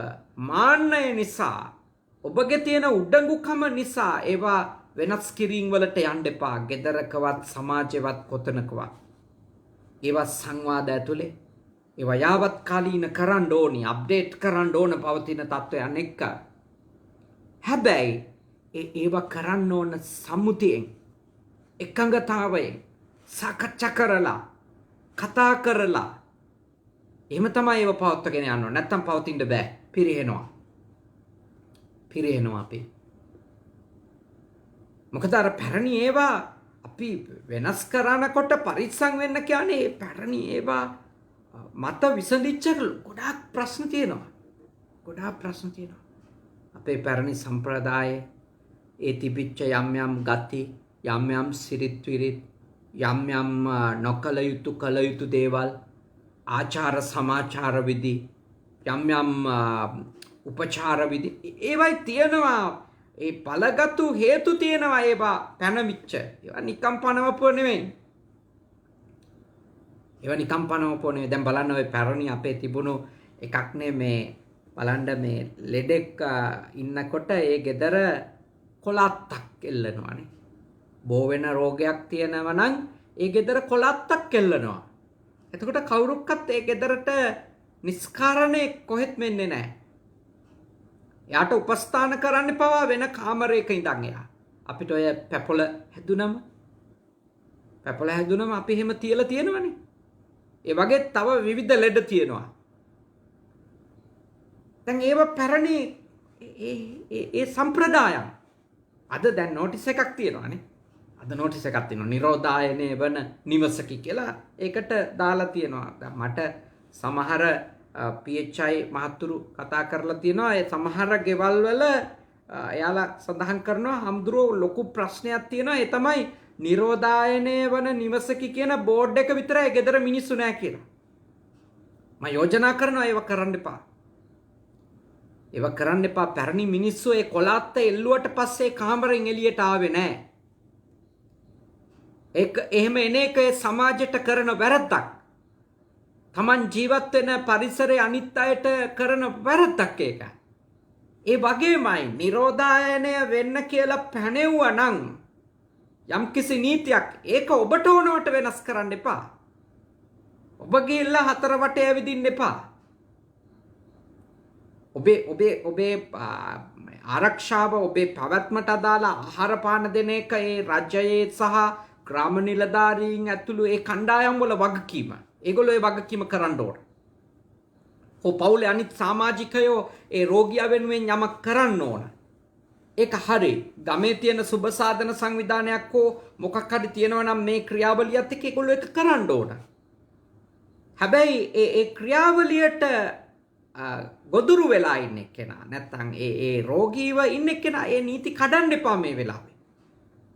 මාන්නය නිසා ඔබගේ තියෙන උඩඟුකම නිසා ඒවා වෙනස් කිරීම වලට යන්න එපා. ගෙදරකවත් සමාජෙවත් කොතනකවත්. ඒවා සංවාද ඇතුලේ ඒවා යාවත් කාලීන කරන්න ඕනි, අප්ඩේට් කරන්න ඕන පවතින තත්ත්වයන් එක්ක. හැබැයි ඒවා කරන්න ඕන සම්මුතියෙන්, එකඟතාවයෙන්, සාකච්ඡා කරලා, කතා කරලා. එහෙම තමයි ඒව පවත්වාගෙන යන්න ඕන. නැත්තම් පවතින්න බෑ. පිරිහෙනවා අපි. මොකද අර පැරණි ඒවා අපි වෙනස් කරනකොට පරිස්සම් වෙන්න කියන්නේ පැරණි ඒවා මත විසඳිච්ච ගොඩාක් ප්‍රශ්න තියෙනවා. අපේ පැරණි සම්ප්‍රදායේ ඒ තිබිච්ච යම් ගති, යම් සිරිත් විරිත්, යම් නොකල යුතු කල යුතු දේවල්, ආචාර සමාචාර විදි, යම් උපචාර විදි ඒවයි තියෙනවා. ඒ බලගතු හේතු තියෙනවා ඒවා පැනවිච්ච. ඒවා නිකම් පනවපුව නෙවෙයි. දැන් බලන්න ඔය පැරණි අපේ තිබුණු එකක්නේ මේ බලන්න මේ ලෙඩෙක් ඉන්නකොට ඒ ගෙදර කොලත්තක් එල්ලනවානේ. බෝ වෙන රෝගයක් තියෙනවා නම් ඒ ගෙදර කොලත්තක් එල්ලනවා. එතකොට කවුරුක්වත් ඒ ගෙදරට නිස්කාරණේ කොහෙත් මෙන්නේ නැහැ. එයාට උපස්ථාන කරන්න පවා වෙන කාමරයක ඉඳන් එයා. අපිට ඔය පැපොල හැදුනම අපි එහෙම තියලා තියෙනවනේ. ඒ වගේ තව විවිධ ලෙඩ තියෙනවා. දැන් ඒව පැරණි ඒ සම්ප්‍රදායන්. අද දැන් නෝටිස් එකක් තියෙනවානේ. නිරෝධායනය වන නිවසකි කියලා ඒකට දාලා තියෙනවා. දැන් මට සමහර PHI මහතුරු කතා කරලා තියෙනවා. ඒ සමහර ගෙවල් වල එයාලා සඳහන් කරනවා හම්දුරෝ ලොකු ප්‍රශ්නයක් තියෙනවා. ඒ තමයි නිරෝධායනය වන නිවසකි කියන බෝඩ් එක විතරයි ගෙදර මිනිස්සු නැහැ කියලා. මම යෝජනා කරනවා ඒව කරන්න එපා. පැරණි මිනිස්සු ඒ කොලාත්ත එල්ලුවට පස්සේ කාමරෙන් එළියට ආවේ නැහැ. එහෙම එන එක සමාජයට කරන වැරද්දක්. Taman ජීවත් වෙන පරිසරයේ අනිත් අයට කරන වැරද්දක් ඒක. ඒ වගේමයි නිරෝධායනය වෙන්න කියලා පැනෙවුවා නම් යම්කිසි නීතියක් ඒක ඔබට ඕනවට වෙනස් කරන්න එපා. ඔබ ගිහිල්ලා හතර වටේ ඇවිදින්න එපා. ඔබේ ආරක්ෂාව, ඔබේ පැවැත්මට අදාළ ආහාර පාන දෙන එක ඒ රජයේ සහ ග්‍රාම නිලධාරීන් ඇතුළු ඒ කණ්ඩායම් වල වගකීම. ඒගොල්ලෝ ඒ වගකීම කරන්න ඕන. පවුලේ අනිත් සමාජිකයෝ ඒ රෝගියා වෙනුවෙන් යමක් කරන්න ඕන. ඒක හරි. ගමේ තියෙන සුබ සාධන සංවිධානයක් හෝ මොකක් හරි තියෙනවා නම් මේ ක්‍රියාවලියත් එක්ක ඒගොල්ලෝ ඒක කරන්න ඕන. හැබැයි ඒ ක්‍රියාවලියට ගොදුරු වෙලා ඉන්න කෙනා නැත්තම් ඒ රෝගීව ඉන්න කෙනා ඒ නීති කඩන්න එපා මේ වෙලාවේ.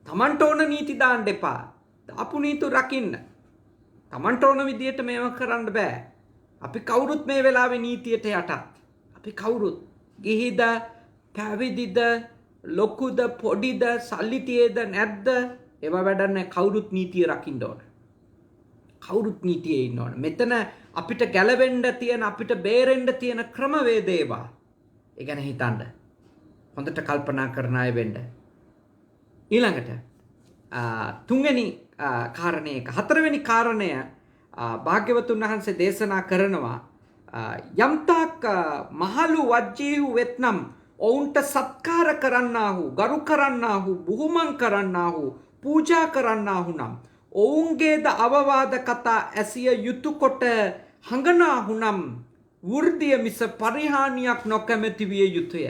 Tamanට ඕන නීති දාන්න එපා. දාපු නීති රකින්න. Tamanට ඕන විදියට මේව කරන්න බෑ. අපි කවුරුත් මේ වෙලාවේ නීතියට යටත්. අපි කවුරුත් ගිහිද පැවිදිද ලොකුද පොඩිද සල්ලි තියේද නැද්ද ඒවා වැඩක් නැහැ. කවුරුත් නීතිය රකින්න ඕන. කවුරුත් නීතියේ ඉන්න ඕන. මෙතන අපිට ගැලවෙන්න තියෙන අපිට බේරෙන්න තියෙන ක්‍රමවේද ඒවා. ඒ ගැන හිතන්න. හොඳට කල්පනා කරන අය වෙන්න. ඊළඟට තුන්වෙනි කාරණේ එක. හතරවෙනි කාරණය භාග්‍යවතුන් වහන්සේ දේශනා කරනවා යම්තාක් මහලු වජ්ජීහු වෙත්නම් ඔවුන්ට සත්කාර කරන්නාහු ගරු කරන්නාහු බුහුමන් කරන්නාහු පූජා කරන්නාහු නම් ඔවුන්ගේද අවවාද කතා ඇසිය යුතු කොට හඟනාහු නම් වෘද්ධිය මිස පරිහානියක් නොකැමැති විය යුතුය.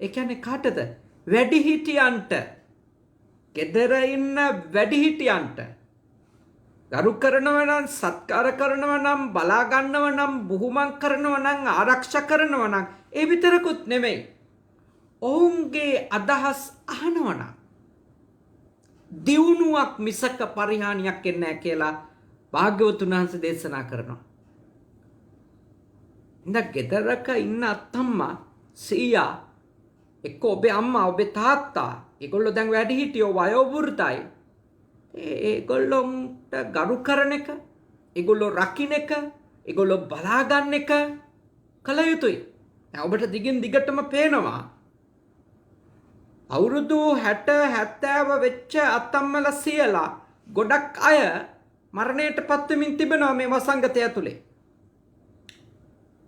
ඒ කියන්නේ කාටද? වැඩිහිටියන්ට. ගෙදර ඉන්න වැඩිහිටියන්ට ගරු කරනවා නම් සත්කාර කරනවා නම් බලා ගන්නවා නම් බුහුමන් කරනවා නම් ආරක්ෂා කරනවා නම් ඒ විතරකුත් නෙමෙයි. ඔවුන්ගේ අදහස් අහනවා නම් දියුණුවක් මිසක පරිහානියක් එන්නේ නැහැ කියලා භාග්‍යවතුන් වහන්සේ දේශනා කරනවා. ඉතින් ගෙදරක ඉන්න අත්තම්මා සීයා එක්ක ඔබේ අම්මා ඔබේ තාත්තා ඒගොල්ලෝ දැන් වැඩිහිටියෝ වයෝවෘතයි. ඒගොල්ලොන්ට ගරු කරන එක, ඒගොල්ලෝ රකින්න එක, ඒගොල්ලෝ බලා ගන්න එක කළ යුතුයි. දැන් ඔබට දිගින් දිගටම පේනවා අවුරුදු 60 70 වෙච්ච අත්තම්මලා සියලා ගොඩක් අය මරණයට පත් වෙමින් තිබෙනවා මේ වසංගතය ඇතුලේ.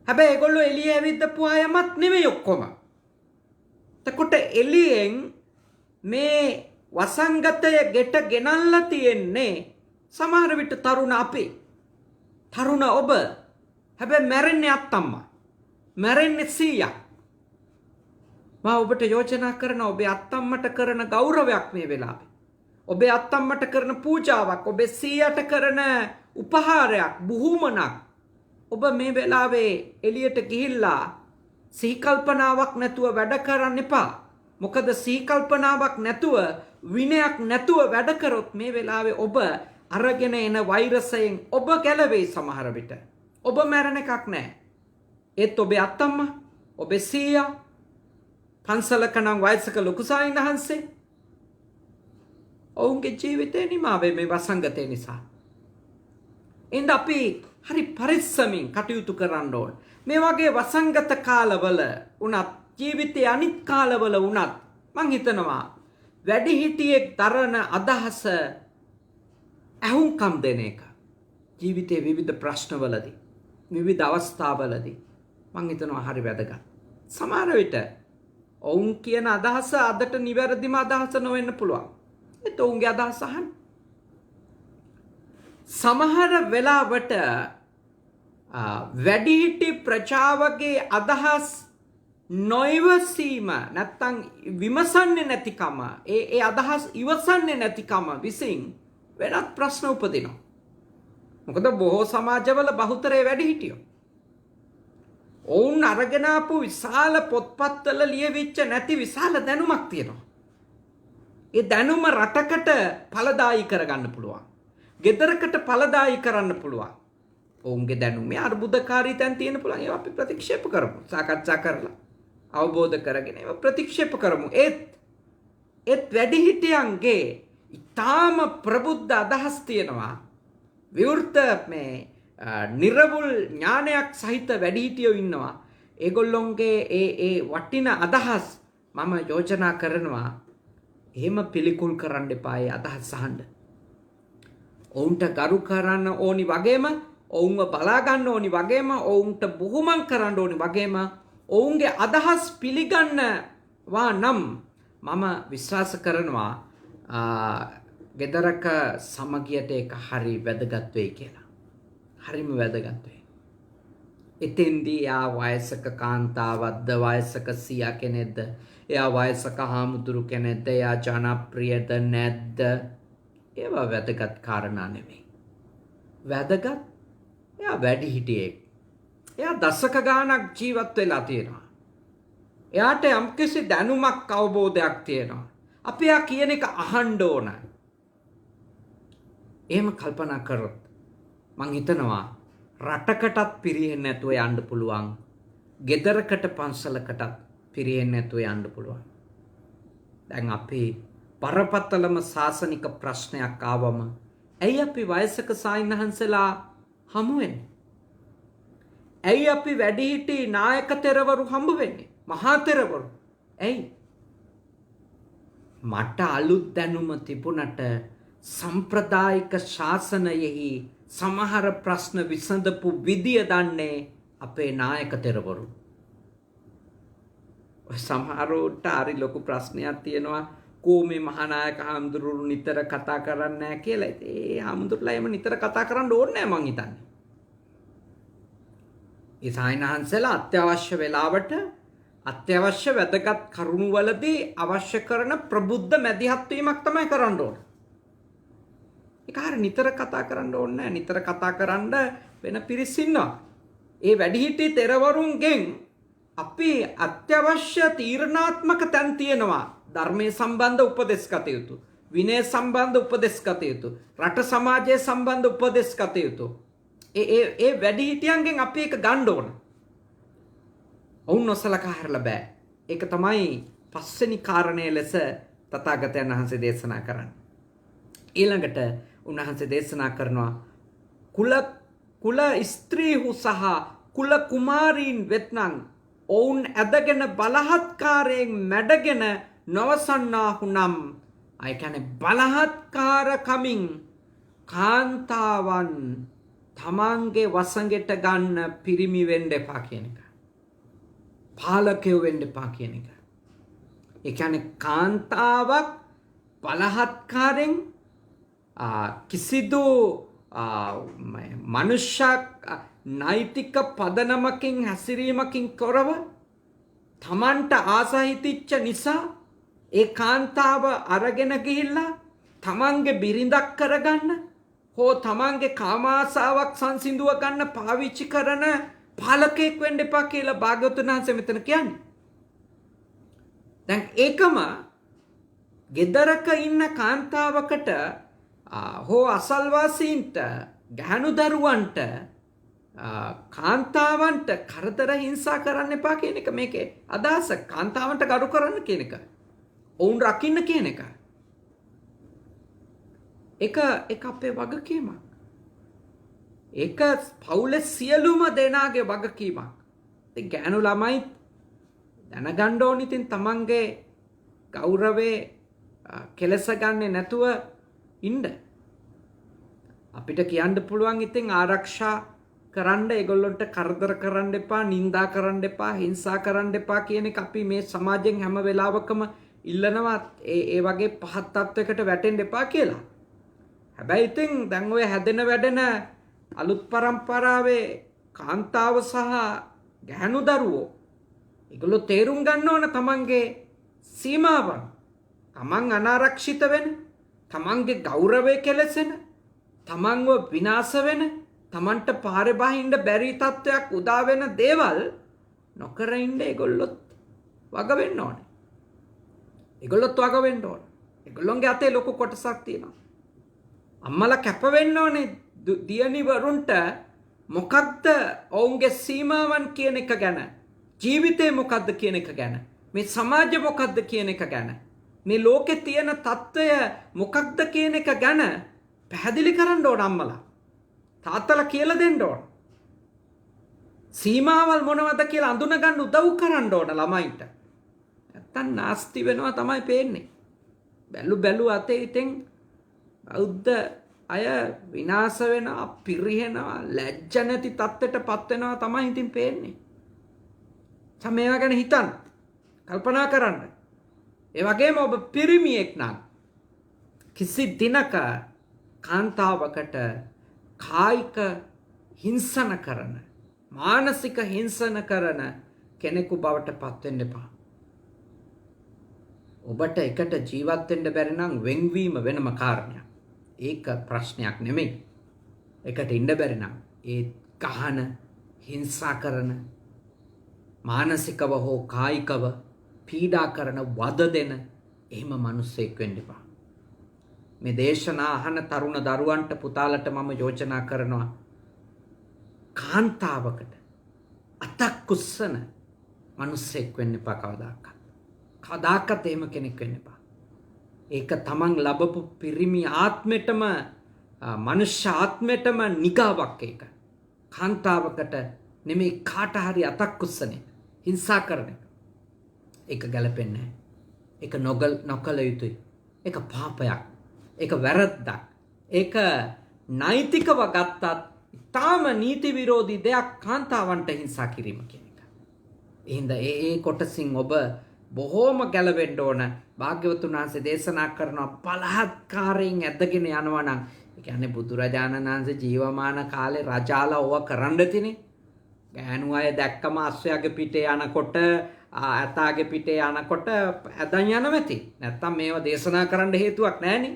හැබැයි ඒගොල්ලෝ එළිය ඇවිද්දපු අයමත් නෙමෙයි ඔක්කොම. එතකොට එළියෙන් මේ වසංගතය ගෙට ගෙනල්ලා තියෙන්නේ සමහර විට තරුණ අපි. තරුණ ඔබ. හැබැයි මැරෙන්නේ අත්තම්මා. මැරෙන්නේ සීයා. මා ඔබට යෝජනා කරන ඔබේ අත්තම්මට කරන ගෞරවයක් මේ වෙලාවේ. ඔබේ අත්තම්මට කරන පූජාවක්, ඔබේ සීයාට කරන උපහාරයක්, බුහුමනක්. ඔබ මේ වෙලාවේ එළියට ගිහිල්ලා සිහිකල්පනාවක් නැතුව වැඩ කරන්න එපා. මොකද සිහිකල්පනාවක් නැතුව විනයක් නැතුව වැඩ කරොත් මේ වෙලාවේ ඔබ අරගෙන එන වෛරසයෙන් ඔබ ගැලවෙයි සමහර විට. ඔබ මැරෙන එකක් නැහැ. ඒත් ඔබේ අත්තම්මා, ඔබේ සීයා, පන්සලක නම් වයසක ලොකු සායින් වහන්සේ ඔවුන්ගේ ජීවිතේ නිමා වේ මේ වසංගතය නිසා. ඉතින් අපි හරි පරිස්සමින් කටයුතු කරන්න ඕන. මේ වගේ වසංගත කාලවල උනත් ජීවිතයේ අනිත් කාලවල උනත් මං හිතනවා වැඩිහිටියෙක් දරන අදහස ඇහුම්කම් දෙන එක. ජීවිතයේ විවිධ ප්‍රශ්නවලදී, විවිධ අවස්ථාවලදී මං හිතනවා හරි වැදගත්. සමහර විට ඔවුන් කියන අදහස අදට නිවැරදිම අදහස නොවෙන්න පුළුවන්. ඒත් ඔවුන්ගේ අදහස අහන්න. සමහර වෙලාවට වැඩිහිටි ප්‍රජාවගේ අදහස් නොයිවසීම නැත්තම් විමසන්නේ නැතිකම ඒ අදහස් ඉවසන්නේ නැතිකම විසින් වෙනත් ප්‍රශ්න උපදිනවා. මොකද බොහෝ සමාජවල බහුතරය වැඩිහිටියෝ. ඔවුන් අරගෙන ආපු විශාල පොත්පත්වල ලියවිච්ච නැති විශාල දැනුමක් තියෙනවා. ඒ දැනුම රටකට ඵලදායී කරගන්න පුළුවන්. ගෙදරකට ඵලදායී කරන්න පුළුවන්. ඔවුන්ගේ දැනුමේ අර්බුදකාරී තැන් තියෙන පුළුවන්. ඒවා අපි ප්‍රතික්ෂේප කරමු. සාකච්ඡා කරලා අවබෝධ කරගෙන ඒවා ප්‍රතික්ෂේප කරමු. ඒත් වැඩිහිටියන්ගේ ඊටාම ප්‍රබුද්ධ අදහස් තියෙනවා. විවෘත මේ නිර්වුල් ඥානයක් සහිත වැඩිහිටියෝ ඉන්නවා. ඒගොල්ලොන්ගේ ඒ වටින අදහස් මම යෝජනා කරනවා එහෙම පිළිකුල් කරන්න එපා. ඒ අදහස් අහන්න. ඔවුන්ට ගරු කරන්න ඕනි වගේම ඔවුන්ව බලා ගන්න ඕනි වගේම ඔවුන්ට බුහුමන් කරන්න ඕනි වගේම ඔවුන්ගේ අදහස් පිළිගන්නවා නම් මම විශ්වාස කරනවා ගෙදරක සමගියට ඒක හරි වැදගත් වෙයි කියලා. හරිම වැදගත් වෙයි. එතෙන්දී එයා වයසක කාන්තාවක්ද වයසක සියා කෙනෙක්ද එයා වයසක හාමුදුරු කෙනෙක්ද එයා ජනප්‍රියද නැද්ද ඒවා වැදගත් කාරණා නෙමෙයි. වැදගත් එයා වැඩිහිටියෙක්. එයා දශක ගාණක් ජීවත් වෙලා තියෙනවා. එයාට යම්කිසි දැනුමක් අවබෝධයක් තියෙනවා. අපි එයා කියන එක අහන්න ඕන. එහෙම කල්පනා කරොත් මං හිතනවා රටකටත් පිරෙන්නේ නැතුව යන්න පුළුවන්. ගෙදරකට පන්සලකටත් පිරෙන්නේ නැතුව යන්න පුළුවන්. දැන් අපි බරපතලම සාසනික ප්‍රශ්නයක් ආවම ඇයි අපි වයසක සායනහන්සලා හමු වෙන්නේ? ඇයි අපි වැඩිහිටි නායක තෙරවරු හම්බ වෙන්නේ? මහා තෙරවරු. ඇයි? මට අලුත් දැනුම තිබුණට සම්ප්‍රදායික ශාසනයෙහි සමහර ප්‍රශ්න විසඳපු විදිය දන්නේ අපේ නායක තෙරවරු. සමහරවට හරි ලොකු ප්‍රශ්නයක් තියෙනවා කෝ මේ මහානායක හාමුදුරුවෝ නිතර කතා කරන්නේ නැහැ කියලා. ඒ හාමුදුරුවෝලා එහෙම නිතර කතා කරන්න ඕනේ නැහැ මං හිතන්නේ. ඒ සායනහන්සලා අත්‍යවශ්‍ය වෙලාවට අත්‍යවශ්‍ය වැදගත් කරුණු වලදී අවශ්‍ය කරන ප්‍රබුද්ධ මැදිහත් වීමක් තමයි කරන්න ඕන. ඒක හරිය නිතර කතා කරන්න ඕනේ නැහැ. නිතර කතා කරන්න වෙන පිරිස් ඉන්නවා. ඒ වැඩිහිටි තෙරවරුන්ගෙන් අපි අත්‍යවශ්‍ය තීරණාත්මක තැන් තියෙනවා. ධර්මයේ සම්බන්ධ උපදෙස් කටයුතු, විනය සම්බන්ධ උපදෙස් කටයුතු, රට සමාජයේ සම්බන්ධ උපදෙස් කටයුතු. ඒ වැඩිහිටියන්ගෙන් අපි ඒක ගන්න ඕන. ඔවුන් නොසලකා හැරලා බෑ. ඒක තමයි පස්වෙනි කාරණය ලෙස තථාගතයන් වහන්සේ දේශනා කරන්නේ. ඊළඟට උන්වහන්සේ දේශනා කරනවා කුල ස්ත්‍රීහු සහ කුල කුමාරීන් වෙත්නම් ඔවුන් ඇදගෙන බලහත්කාරයෙන් මැඩගෙන නවසන්නාහු නම් අය කියන්නේ බලහත්කාර කමින් කාන්තාවන් තමන්ගේ වසඟයට ගන්න පිරිමි වෙන්න එපා කියන එක. පාලකයෝ වෙන්න එපා කියන එක. ඒ කියන්නේ කාන්තාවක් බලහත්කාරයෙන් කිසිදු මනුෂ්‍ය නෛතික පදනමකින් හැසිරීමකින් කරව තමන්ට ආසහිතිච්ච නිසා ඒ කාන්තාව අරගෙන ගිහිල්ලා තමන්ගේ බිරිඳක් කරගන්න හෝ තමන්ගේ කාමාසාවක් සංසිඳුව ගන්න පාවිච්චි කරන පාලකයෙක් වෙන්න එපා කියලා භාග්‍යවතුන් වහන්සේ මෙතන කියන්නේ. දැන් ඒකම ගෙදරක ඉන්න කාන්තාවකට හෝ අසල්වාසීන්ට ගැහණු දරුවන්ට කාන්තාවන්ට කරදර හිංසා කරන්න එපා කියන එක මේකේ අදහස. කාන්තාවන්ට ගරු කරන්න කියන එක. ඔවුන් රකින්න කියන එක. ඒක අපේ වගකීමක්. ඒක පවුලේ සියලුම දෙනාගේ වගකීමක්. ඉතින් ගැහණු ළමයි දැනගන්න ඕනි ඉතින් තමන්ගේ ගෞරවේ කෙලස ගන්නේ නැතුව ඉන්න. අපිට කියන්න පුළුවන් ඉතින් ආරක්ෂා කරන්න ඒගොල්ලොන්ට කරදර කරන්න එපා, නිඳා කරන්න එපා, හිංසා කරන්න එපා කියන එක අපි මේ සමාජයෙන් හැම වෙලාවකම ඉල්ලනවා ඒ වගේ පහත් තත්වයකට වැටෙන්න එපා කියලා. හැබැයි ඉතින් දැන් ඔය හැදෙන වැඩෙන අලුත් පරම්පරාවේ කාන්තාව සහ ගැහණු දරුවෝ ඒගොල්ලෝ තේරුම් ගන්න ඕන තමන්ගේ සීමාවන්. තමන් අනාරක්ෂිත වෙන, තමන්ගේ ගෞරවය කෙලසෙන, තමන්ව විනාශ වෙන, තමන්ට පාරේ බහින්න බැරි තත්වයක් උදා වෙන දේවල් නොකර ඉන්න ඒගොල්ලොත් වග වෙන්න ඕනේ. ඒගොල්ලොත් වග වෙන්න ඕනේ. ඒගොල්ලොන්ගේ අතේ ලොකු කොටසක් තියෙනවා. අම්මලා කැප වෙන්න ඕනේ දියණිවරුන්ට මොකක්ද ඔවුන්ගේ සීමාවන් කියන එක ගැන, ජීවිතේ මොකක්ද කියන එක ගැන, මේ සමාජය මොකක්ද කියන එක ගැන, මේ ලෝකේ තියෙන తত্ত্বය මොකක්ද කියන එක ගැන පැහැදිලි කරන්න ඕන අම්මලා. තාත්තලා කියලා දෙන්න ඕන. සීමාවල් මොනවද කියලා අඳුන ගන්න උදව් කරන්න ඕන ළමයින්ට. නැත්තම් නාස්ති වෙනවා තමයි පේන්නේ. බැලු අතේ ඉතින් බෞද්ධ අය විනාශ වෙනවා, පිරිහෙනවා, ලැජ්ජ නැති තත්ත්වයටපත් වෙනවා තමයි ඉතින් පේන්නේ. මේවා ගැන හිතන්න, කල්පනා කරන්න. ඒ වගේම ඔබ පිරිමියෙක් නම් කිසි දිනක කාන්තාවකට කායික හිංසන කරන, මානසික හිංසන කරන කෙනෙකු බවට පත් වෙන්න එපා. ඔබට එකට ජීවත් වෙන්න බැරි නම් වෙන්වීම වෙනම කාරණයක්. ඒක ප්‍රශ්නයක් නෙමෙයි. එකට ඉන්න බැරි නම් ඒ කහන හිංසා කරන මානසිකව හෝ කායිකව පීඩා කරන වද දෙන එහෙම මිනිස්සෙක් වෙන්න එපා. මේ දේශනා අහන තරුණ දරුවන්ට පුතාලට මම යෝජනා කරනවා කාන්තාවකට අතක් උස්සන මිනිස්සෙක් වෙන්න එපා කවදාකවත්. කවදාකවත් එහෙම කෙනෙක් වෙන්න එපා. ඒක තමන් ලැබපු පිරිමි ආත්මෙටම මනුෂ්‍ය ආත්මෙටම නිගාවක් ඒක. කාන්තාවකට නෙමෙයි කාට හරි අතක් උස්සන එක, හිංසා කරන එක. ඒක ගැලපෙන්නේ නැහැ. ඒක නොකළ යුතුයි. ඒක පාපයක්. ඒක වැරද්දක්. ඒක නෛතිකව ගත්තත් ඊටාම නීති විරෝධී දෙයක් කාන්තාවන්ට හිංසා කිරීම කියන එක. එහෙනම් ඒ කොටසින් ඔබ බොහෝම ගැලවෙන්න ඕන. භාග්‍යවතුන් වහන්සේ දේශනා කරනවා බලහත්කාරයෙන් ඇදගෙන යනවා නම් ඒ කියන්නේ බුදුරජාණන් වහන්සේ ජීවමාන කාලේ රජාලා ඕවා කරන්න තිනේ. ගෑනු අය දැක්කම අස්සයාගේ පිටේ යනකොට ඇතාගේ පිටේ යනකොට ඇදන් යනවති. නැත්තම් මේවා දේශනා කරන්න හේතුවක් නැහනේ.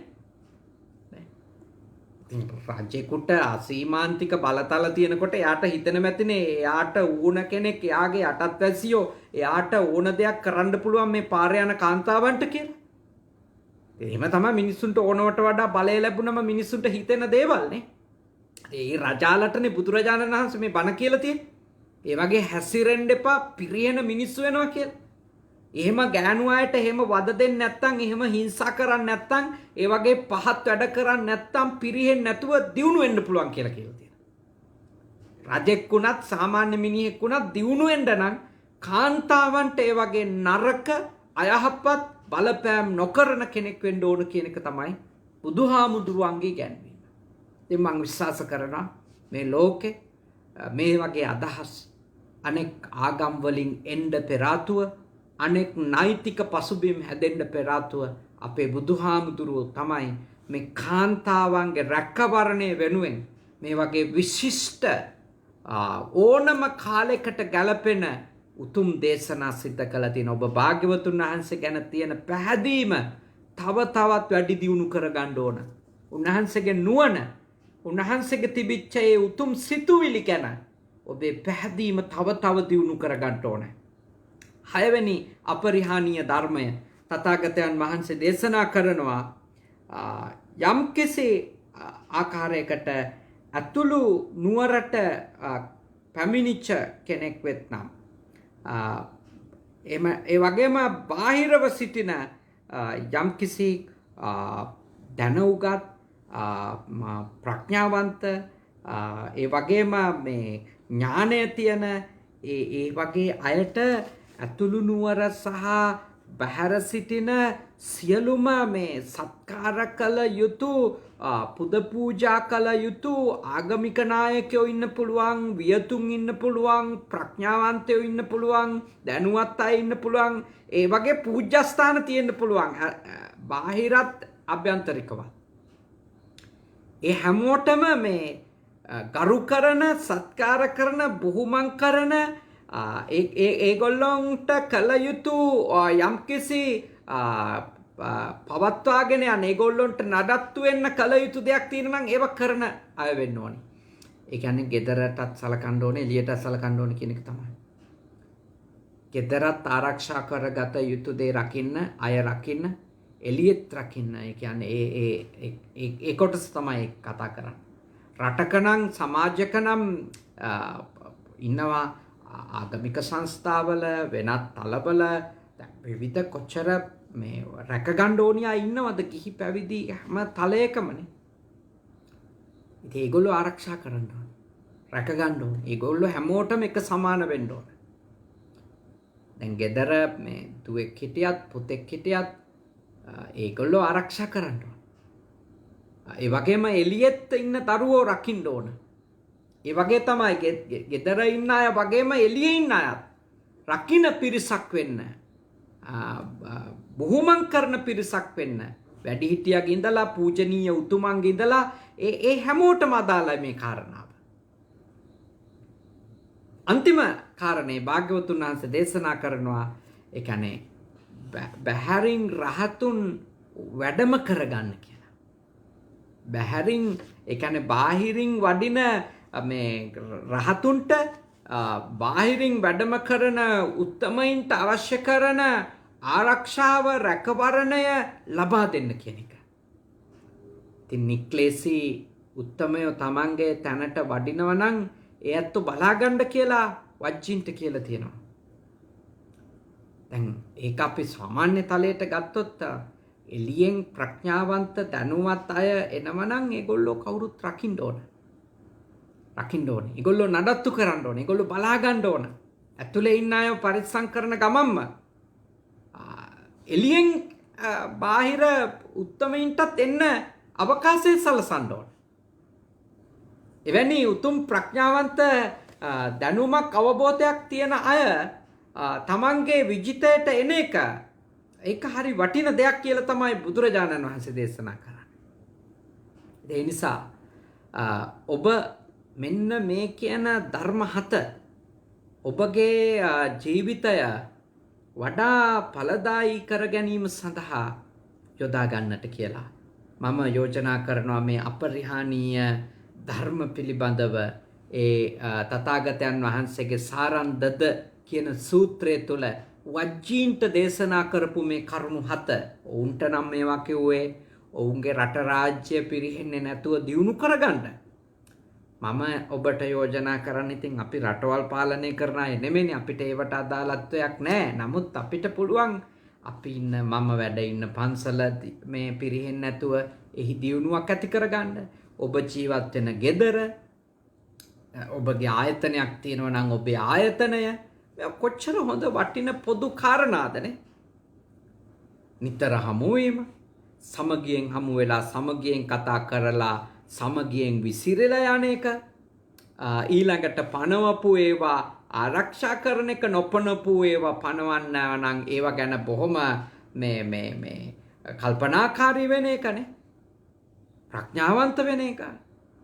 රජෙකුට අසීමාන්තික බලතල තියෙනකොට එයාට හිතෙන මැතිනේ එයාට ඕන කෙනෙක් එයාගේ යටත් වැසියෝ එයාට ඕන දෙයක් කරන්න පුළුවන් මේ පාරේ යන කාන්තාවන්ට කියලා. එහෙම තමයි මිනිස්සුන්ට ඕනවට වඩා බලය ලැබුණම මිනිස්සුන්ට හිතෙන දේවල් නේ. ඒ රජාලටනේ බුදුරජාණන් වහන්සේ මේ බණ කියලා තියෙන්නේ. ඒ වගේ හැසිරෙන්න එපා පිරිහෙන මිනිස්සු වෙනවා කියලා. එහෙම ගෑනු අයට එහෙම වද දෙන්නේ නැත්නම් එහෙම හිංසා කරන්නේ නැත්නම් ඒ වගේ පහත් වැඩ කරන්නේ නැත්නම් පිරිහෙන්නේ නැතුව දියුණු වෙන්න පුළුවන් කියලා තියෙනවා. රජෙක් වුණත් සාමාන්‍ය මිනිහෙක් වුණත් දියුණු වෙන්න නම් කාන්තාවන්ට ඒ වගේ නරක අයහපත් බලපෑම් නොකරන කෙනෙක් වෙන්න ඕන කියන එක තමයි බුදුහාමුදුරුවන්ගේ ඉගැන්වීම. ඉතින් මම විශ්වාස කරනවා මේ ලෝකේ මේ වගේ අදහස් අනෙක් ආගම් වලින් එන්න පෙර ආතුව අනෙක් නෛතික පසුබිම් හැදෙන්න පෙර ආතුව අපේ බුදුහාමුදුරුවෝ තමයි මේ කාන්තාවන්ගේ රැකවරණය වෙනුවෙන් මේ වගේ විශිෂ්ට ඕනම කාලයකට ගැලපෙන උතුම් දේශනා සිද්ධ කළා තියෙන. ඔබ භාග්‍යවතුන් වහන්සේ ගැන තියෙන පැහැදීම තව තවත් වැඩි දියුණු කරගන්න ඕන. උන්වහන්සේගේ නුවණ, උන්වහන්සේගේ තිබිච්ච ඒ උතුම් සිතුවිලි ගැන ඔබේ පැහැදීම තව තව දියුණු කරගන්න ඕන. 6 වෙනි අපරිහානීය ධර්මය තථාගතයන් වහන්සේ දේශනා කරනවා යම්කිසි ආකාරයකට අතුළු නුවරට පැමිණිච්ච කෙනෙක් වෙත්නම් ඒ වගේම බාහිරව සිටින යම්කිසි දැනුගත් ප්‍රඥාවන්ත ඒ වගේම මේ ඥානය තියෙන ඒ වගේ අයට ඇතුළු නුවර සහ බහැර සිටින සියලුම මේ සත්කාර කළ යුතු පුද පූජා කළ යුතු ආගමික නායකයෝ ඉන්න පුළුවන්, වියතුන් ඉන්න පුළුවන්, ප්‍රඥාවන්තයෝ ඉන්න පුළුවන්, දැනුවත් අය ඉන්න පුළුවන්, ඒ වගේ පූජ්‍යස්ථාන තියෙන්න පුළුවන් බාහිරත් අභ්‍යන්තරිකවත්. ඒ හැමෝටම මේ ගරු කරන, සත්කාර කරන, බුහුමන් කරන ඒගොල්ලොන්ට කළ යුතු යම්කිසි පවත්වාගෙන යන ඒගොල්ලොන්ට නඩත්තු වෙන්න කළ යුතු දෙයක් තියෙනවා නම් ඒව කරන අය වෙන්න ඕනේ. ඒ කියන්නේ ගෙදරටත් සලකන්න ඕනේ, එළියටත් සලකන්න ඕනේ කියන එක තමයි. ගෙදරත් ආරක්ෂා කරගත යුතු දේ රකින්න, අය රකින්න, එළියෙත් රකින්න. ඒ කියන්නේ ඒ කොටස තමයි කතා කරන්නේ. රටක නම් සමාජයක නම් ඉන්නවා ආගමික සංස්ථාවල වෙනත් තලවල විවිධ කොච්චර මේ රැකගන්න ඕනියා ඉන්නවද කිහි පැවිදි හැම තලයකමනේ. ඉතින් ඒගොල්ලෝ ආරක්ෂා කරන්න ඕනේ. රැකගන්න ඕනේ. ඒගොල්ලෝ හැමෝටම එක සමාන වෙන්න ඕනේ. දැන් ගෙදර මේ දුවෙක් හිටියත් පුතෙක් හිටියත් ඒගොල්ලෝ ආරක්ෂා කරන්න ඕනේ. ඒ වගේම එළියෙත් ඉන්න දරුවෝ රකින්න ඕනේ. ඒ වගේ තමයි ගෙදර ඉන්න අය වගේම එළියේ ඉන්න අයත් රකින්න පිරිසක් වෙන්න, බුහුමන් කරන පිරිසක් වෙන්න, වැඩිහිටියගේ ඉඳලා පූජනීය උතුමන්ගේ ඉඳලා ඒ හැමෝටම අදාළයි මේ කාරණාව. අන්තිම කාරණේ භාග්‍යවතුන් වහන්සේ දේශනා කරනවා ඒ කියන්නේ බහැරින් රහතුන් වැඩම කරගන්න කියලා. බහැරින් ඒ කියන්නේ බාහිරින් වඩින මේ රහතුන්ට බාහිරින් වැඩම කරන උත්තමයින්ට අවශ්‍ය කරන ආරක්ෂාව රැකවරණය ලබා දෙන්න කියන එක. ඉතින් නික්ලේසී උත්තමයෝ තමන්ගේ තැනට වඩිනව නම් ඒ ඇත්තු බලාගන්න කියලා වජ්ජින්ට කියලා තියෙනවා. දැන් ඒක අපි සාමාන්‍ය තලයට ගත්තොත් එළියෙන් ප්‍රඥාවන්ත දැනුවත් අය එනවනම් ඒගොල්ලෝ කවුරුත් රකින්න ඕන. රකින්න ඕනේ. ඒගොල්ලෝ නඩත්තු කරන්න ඕනේ. ඒගොල්ලෝ බලා ගන්න ඕන. ඇතුලේ ඉන්න අය පරිස්සම් කරන ගමන්ම එළියෙන් බාහිර උත්තමයින්ටත් එන්න අවකාශය සලසන්න ඕන. එවැනි උතුම් ප්‍රඥාවන්ත දැනුමක් අවබෝධයක් තියෙන අය තමන්ගේ විජිතයට එන එක ඒක හරි වටින දෙයක් කියලා තමයි බුදුරජාණන් වහන්සේ දේශනා කරන්නේ. ඒ නිසා ඔබ මෙන්න මේ කියන ධර්ම හත ඔබගේ ජීවිතය වඩා ඵලදායී කර ගැනීම සඳහා යොදා ගන්නට කියලා මම යෝජනා කරනවා මේ අපරිහානීය ධර්ම පිළිබඳව ඒ තථාගතයන් වහන්සේගේ සාරන්දද කියන සූත්‍රය තුළ වජ්ජීන්ට දේශනා කරපු මේ කරුණු හත ඔවුන්ට නම් මේවා කිව්වේ ඔවුන්ගේ රට රාජ්‍ය පිරිහෙන්නේ නැතුව දියුණු කරගන්න. මම ඔබට යෝජනා කරන්න ඉතින් අපි රටවල් පාලනය කරන අය නෙමෙයි අපිට ඒවට අදාළත්වයක් නැහැ. නමුත් අපිට පුළුවන් අපි ඉන්න මම වැඩ ඉන්න පන්සල මේ පිරිහෙන්නේ නැතුව එහි දියුණුවක් ඇති කරගන්න. ඔබ ජීවත් වෙන ගෙදර ඔබගේ ආයතනයක් තියෙනවා නම් ඔබේ ආයතනය කොච්චර හොඳ වටින පොදු කාරණාදනේ. නිතර හමු වීම, සමගියෙන් හමු වෙලා සමගියෙන් කතා කරලා සමගියෙන් විසිරලා යන එක, ඊළඟට පනවපු ඒවා ආරක්ෂා කරන එක, නොපනපු ඒවා පනවන්න නම් ඒවා ගැන බොහොම මේ කල්පනාකාරී වෙන එකනේ. ප්‍රඥාවන්ත වෙන එක.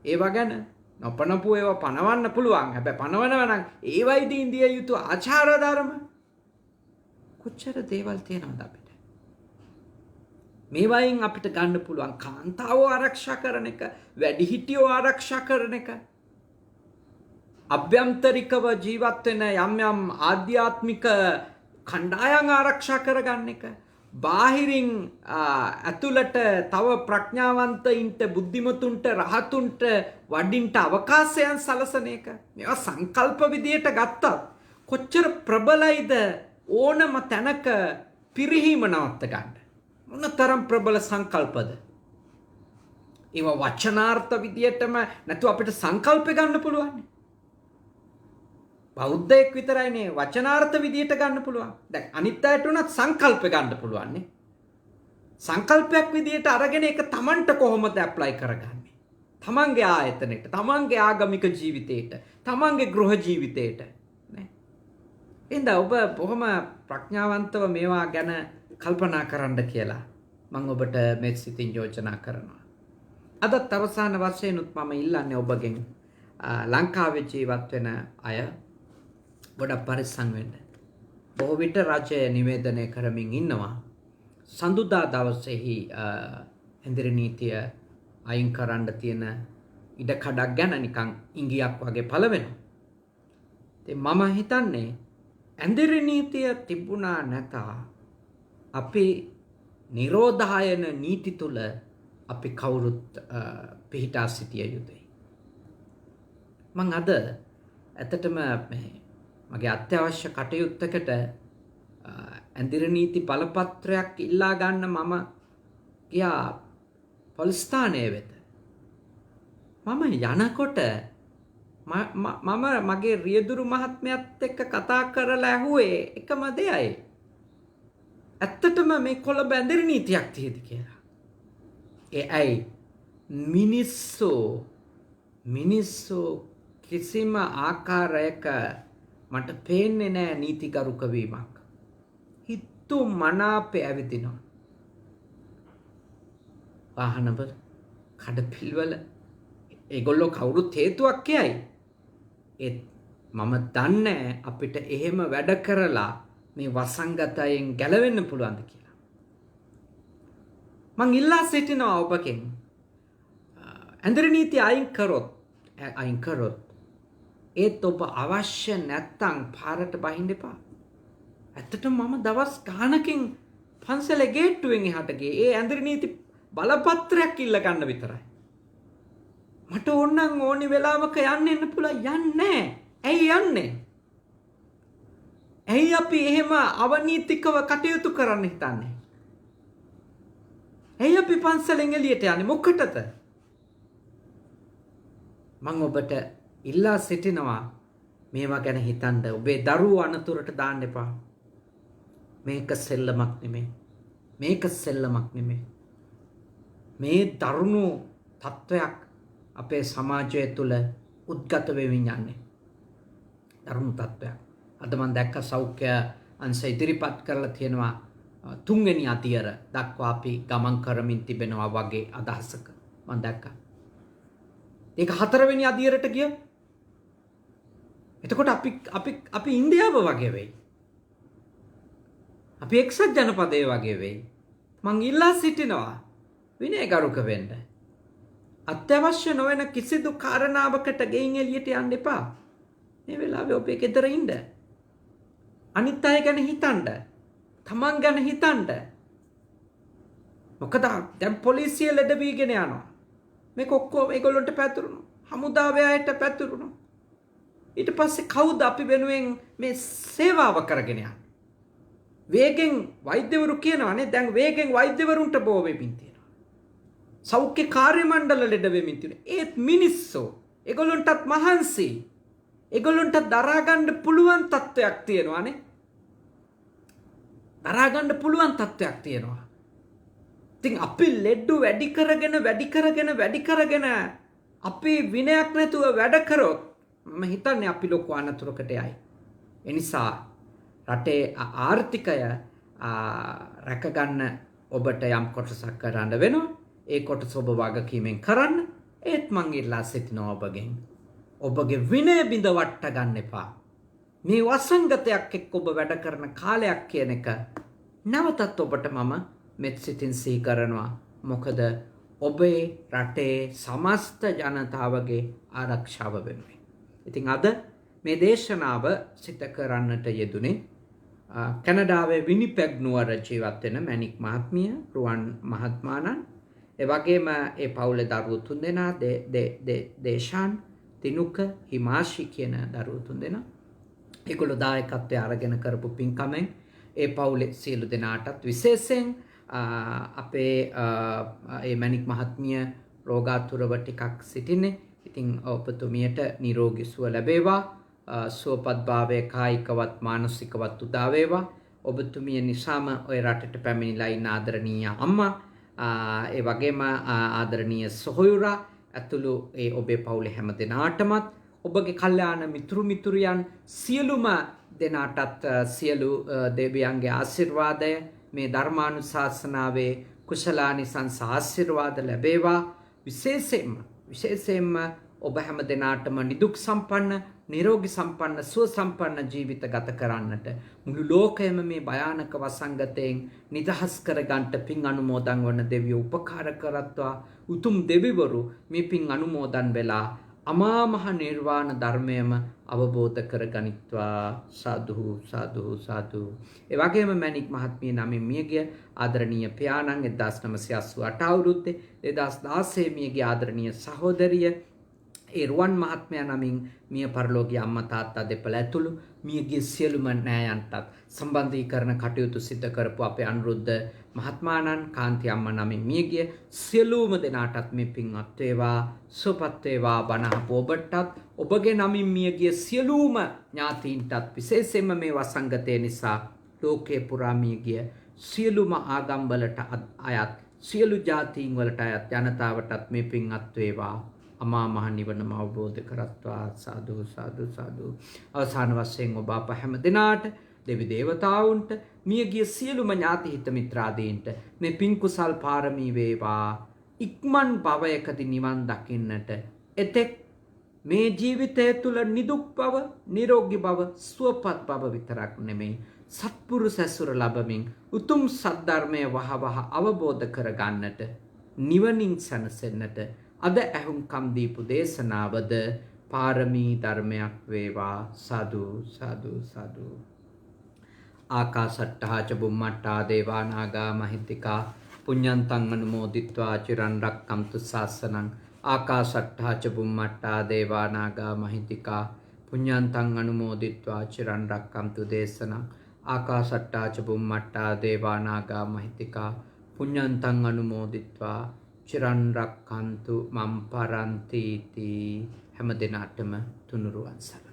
ඒවා ගැන නොපනපු ඒවා පනවන්න පුළුවන්. හැබැයි පනවනවා නම් ඒවයිදී ඉන්දිය යුතු ආචාර ධර්ම කොච්චර දේවල් තියෙනවද අපිට? මේවයින් අපිට ගන්න පුළුවන් කාන්තාවෝ ආරක්ෂා කරන එක, වැඩිහිටියෝ ආරක්ෂා කරන එක, අභ්‍යන්තරිකව ජීවත් වෙන යම් යම් ආධ්‍යාත්මික කණ්ඩායම් ආරක්ෂා කරගන්න එක, බාහිරින් ඇතුළට තව ප්‍රඥාවන්තයින්ට, බුද්ධිමතුන්ට, රහතුන්ට වඩින්ට අවකාශයන් සලසන එක. මේවා සංකල්ප විදියට ගත්තත් කොච්චර ප්‍රබලයිද ඕනම තැනක පිරිහීම නවත්ත ගන්න. මොනතරම් ප්‍රබල සංකල්පද? ඒවා වචනාර්ථ විදියටම නැතුව අපිට සංකල්ප ගන්න පුළුවන්. බෞද්ධයෙක් විතරයිනේ වචනාර්ථ විදියට ගන්න පුළුවන්. දැන් අනිත් අයට උනත් සංකල්ප ගන්න පුළුවන් නේ. සංකල්පයක් විදියට අරගෙන ඒක Tamanට කොහොමද ඇප්ලයි කරගන්නේ? Tamanගේ ආයතනෙට, Tamanගේ ආගමික ජීවිතේට, Tamanගේ ගෘහ ජීවිතේට නේ. එහෙනම් ඔබ බොහොම ප්‍රඥාවන්තව මේවා ගැන කල්පනා කරන්න කියලා මම ඔබට මේ සිතින් යෝජනා කරනවා. අදත් අවසාන වශයෙන් මම ඉල්ලන්නේ ඔබගෙන් ලංකාවේ ජීවත් වෙන අය ගොඩක් පරිස්සම් වෙන්න. බොහෝ විට රජය නිවේදනය කරමින් ඉන්නවා සඳුදා දවසේහි ඉන්දිර නීතිය අයින් කරන්න තියෙන ඉඩකඩක් ගැන නිකන් ඉංගියක් වගේ පළ වෙනවා. ඉතින් මම හිතන්නේ ඉන්දිර නීතිය තිබුණා නැත අපි නිරෝධායන නීති තුල අපි කවුරුත් පිහිටා සිටිය යුතුයි. මම අද ඇත්තටම මගේ අත්‍යවශ්‍ය කටයුත්තකට ඉන්දිර නීති බලපත්‍රයක් ඉල්ලා ගන්න මම ගියා පොලිස් ස්ථානයේ වෙත. මම යනකොට මම මගේ රියදුරු මහත්මයාත් එක්ක කතා කරලා ඇහුවේ එකම දෙයයි. ඇත්තටම මේ කොළඹ ඉන්දිර නීතියක් තියෙද කියලා. ඒ ඇයි මිනිස්සු කිසිම ආකාරයක මට පේන්නේ නැහැ නීතිගරුක වීමක්. හිතු මනාපේ ඇවිදිනවා. වාහනවල කඩපිල්වල ඒගොල්ලෝ කවුරුත් හේතුවක් කියයි. මම දන්නේ අපිට එහෙම වැඩ කරලා මේ වසංගතයෙන් ගැලවෙන්න පුළුවන්ද කියලා. මං ඉල්ලා සිටිනවා ඔබගෙන් ඇඳරි නීති අයින් කරොත් ඒත් ඔබ අවශ්‍ය නැත්තම් පාරට බහින්න එපා. ඇත්තටම මම දවස් ගානකින් පන්සලේ ගේට්ටුවෙන් එහාට ගියේ ඒ ඇඳරි නීති බලපත්‍රයක් ඉල්ල ගන්න විතරයි. මට ඕනනම් ඕනි වෙලාවක යන්න එන්න පුළුවන්. යන්නේ. ඇයි යන්නේ? ඇයි අපි එහෙම අවනීතිකව කටයුතු කරන්න හිතන්නේ? ඇයි අපි පන්සලෙන් එළියට යන්නේ මොකටද? මම ඔබට ඉල්ලා සිටිනවා මේවා ගැන හිතන්න. ඔබේ දරුවෝ අනතුරට දාන්න එපා. මේක සෙල්ලමක් නෙමෙයි. මේක සෙල්ලමක් නෙමෙයි. මේ දරුණු තත්වයක් අපේ සමාජය තුළ උද්ගත වෙමින් යන්නේ. දරුණු තත්වයක්. අද මම දැක්ක සෞඛ්‍ය අංශ ඉදිරිපත් කරලා තියෙනවා 3 වෙනි අදියර දක්වා අපි ගමන් කරමින් තිබෙනවා වගේ අදහසක මම දැක්කා. ඒක 4 වෙනි අදියරට ගිය. එතකොට අපි ඉන්දියාව වගේ වෙයි. අපි එක්සත් ජනපදයේ වගේ වෙයි. මං ඉල්ලා සිටිනවා විනයගරුක වෙන්න. අත්‍යවශ්‍ය නොවන කිසිදු කාරණාවකට ගෙයින් එළියට යන්න එපා. මේ වෙලාවේ ඔබේ ගෙදර ඉන්න. අනිත් අය ගැන හිතන්න. තමන් ගැන හිතන්න. මොකද දැන් පොලිසිය ලෙඩ වීගෙන යනවා. මේක ඔක්කොම ඒගොල්ලන්ට පැතුරුණා. හමුදාවේ අයට පැතුරුණා. ඊට පස්සේ කවුද අපි වෙනුවෙන් මේ සේවාව කරගෙන යන්නේ? වේගෙන් වෛද්‍යවරු කියනවානේ දැන් වේගෙන් වෛද්‍යවරුන්ට බෝ වෙමින් තියෙනවා. සෞඛ්‍ය කාර්ය මණ්ඩල ලෙඩ වෙමින් තියෙනවා. ඒත් මිනිස්සු ඒගොල්ලන්ටත් මහන්සි. ඒගොල්ලන්ට දරා ගන්න පුළුවන් තත්ත්වයක් තියෙනවානේ. දරා ගන්න පුළුවන් තත්ත්වයක් තියෙනවා. ඉතින් අපි ලෙඩු වැඩි කරගෙන අපි විනයක් නැතුව වැඩ කරොත් මම හිතන්නේ අපි ලොකු අනතුරකට යයි. ඒ නිසා රටේ ආර්ථිකය රැකගන්න ඔබට යම් කොටසක් කරන්න වෙනවා. ඒ කොටස ඔබ වගකීමෙන් කරන්න. ඒත් මං ඉල්ලා සිටිනවා ඔබගෙන්. ඔබගේ විනය බිඳ වට ගන්න එපා. මේ වසංගතයක් එක්ක ඔබ වැඩ කරන කාලයක් කියන එක නැවතත් ඔබට මම මෙත් සිතින් සිහි කරනවා. මොකද ඔබේ රටේ සමස්ත ජනතාවගේ ආරක්ෂාව වෙනුවෙන්. ඉතින් අද මේ දේශනාව සිත කරන්නට යෙදුනේ කැනඩාවේ විනිපෙග් නුවර ජීවත් වෙන මැනික් මහත්මිය, රුවන් මහත්මාණන්, ඒ වගේම ඒ පවුලේ දරුවෝ 3 දෙනා දේශාන්, තිනුක, හිමාශි කියන දරුවෝ 3 දෙනා. ඒගොල්ලෝ දායකත්වය අරගෙන කරපු පින්කමෙන් ඒ පවුලේ සියලු දෙනාටත් විශේෂයෙන් අපේ ඒ මැනික් මහත්මිය රෝගාතුරව ටිකක් සිටින්නේ. ඉතින් ඔබතුමියට නිරෝගී සුව ලැබේවා. සුවපත්භාවය කායිකවත් මානසිකවත් උදා වේවා. ඔබතුමිය නිසාම ඔය රටට පැමිණිලා ඉන්න ආදරණීය අම්මා, ඒ වගේම ආදරණීය සොහොයුරා ඇතුළු ඒ ඔබේ පවුලේ හැම දෙනාටමත් ඔබගේ කල්යාණ මිතුරියන් සියලුම දෙනාටත් සියලු දෙවියන්ගේ ආශිර්වාදය මේ ධර්මානුශාසනාවේ කුසලානිසංස ආශිර්වාද ලැබේවා. විශේෂයෙන්ම ඔබ හැම දෙනාටම නිදුක් සම්පන්න, නිරෝගී සම්පන්න, සුව සම්පන්න ජීවිත ගත කරන්නට මුළු ලෝකයම මේ භයානක වසංගතයෙන් නිදහස් කරගන්නට පින් අනුමෝදන් වන දෙවියෝ උපකාර කරත්වා. උතුම් දෙවිවරු මේ පින් අනුමෝදන් වෙලා අමා මහ නිර්වාණ ධර්මයම අවබෝධ කරගනිත්වා. සාදු සාදු සාදු. ඒ වගේම මැනික් මහත්මිය නමින් මියගිය ආදරණීය පියාණන් 1988 අවුරුද්දේ 2016 මියගිය ආදරණීය සහෝදරිය ඒ රුවන් මහත්මයා නමින් මිය පරලෝකීය අම්මා තාත්තා දෙපළ ඇතුළු මියගිය සියලුම නෑයන්ටත් සම්බන්ධීකරණ කටයුතු සිදු කරපු අපේ අනුරුද්ධ මහත්මාණන්, කාන්ති අම්මා නමින් මියගිය සියලුම දෙනාටත් මේ පින්වත් වේවා, සුවපත් වේවා. බණ අහපු ඔබටත්, ඔබගේ නමින් මියගිය සියලුම ඥාතීන්ටත්, විශේෂයෙන්ම මේ වසංගතය නිසා ලෝකේ පුරා මියගිය සියලුම ආගම්වලට අයත්, සියලු ජාතීන් වලට අයත් ජනතාවටත් මේ පින්වත් වේවා. අමා මහ නිවනම අවබෝධ කරත්වා. සාදු සාදු සාදු. අවසාන වශයෙන් ඔබ අප හැම දිනාට, දෙවි දේවතාවුන්ට, මියගිය සියලුම ඥාති හිත මිත්‍රාදීන්ට මේ පින් කුසල් පාරමී වේවා. ඉක්මන් භවයකදී නිවන් දකින්නට එතෙක් මේ ජීවිතය තුළ නිදුක් බව, නිරෝගී බව, සුවපත් බව විතරක් නෙමෙයි සත්පුරුෂ ඇසුර ලබමින් උතුම් සද්ධර්මය වහවහ අවබෝධ කරගන්නට නිවනින් සැනසෙන්නට අද ඇහුම්කම් දීපු දේශනාවද පාරමී ධර්මයක් වේවා. සාදු සාදු සාදු. ආකාසට්ටා ච බුම්මට්ටා දේවා නාග මහිත්‍තිකා පුඤ්ඤන්තං අනුමෝදිත්වා චිරන් රැක්කන්තු ශාසනං. ආකාසට්ටා ච බුම්මට්ටා දේවා නාග මහිත්‍තිකා පුඤ්ඤන්තං අනුමෝදිත්වා චිරන් රැක්කන්තු දේශනං. ආකාසට්ටා ච බුම්මට්ටා දේවා නාග මහිත්‍තිකා පුඤ්ඤන්තං අනුමෝදිත්වා චිරන් රැක්කන්තු මම් පරන්ති තී. හැම දිනටම තුනුරුවන් සරණයි.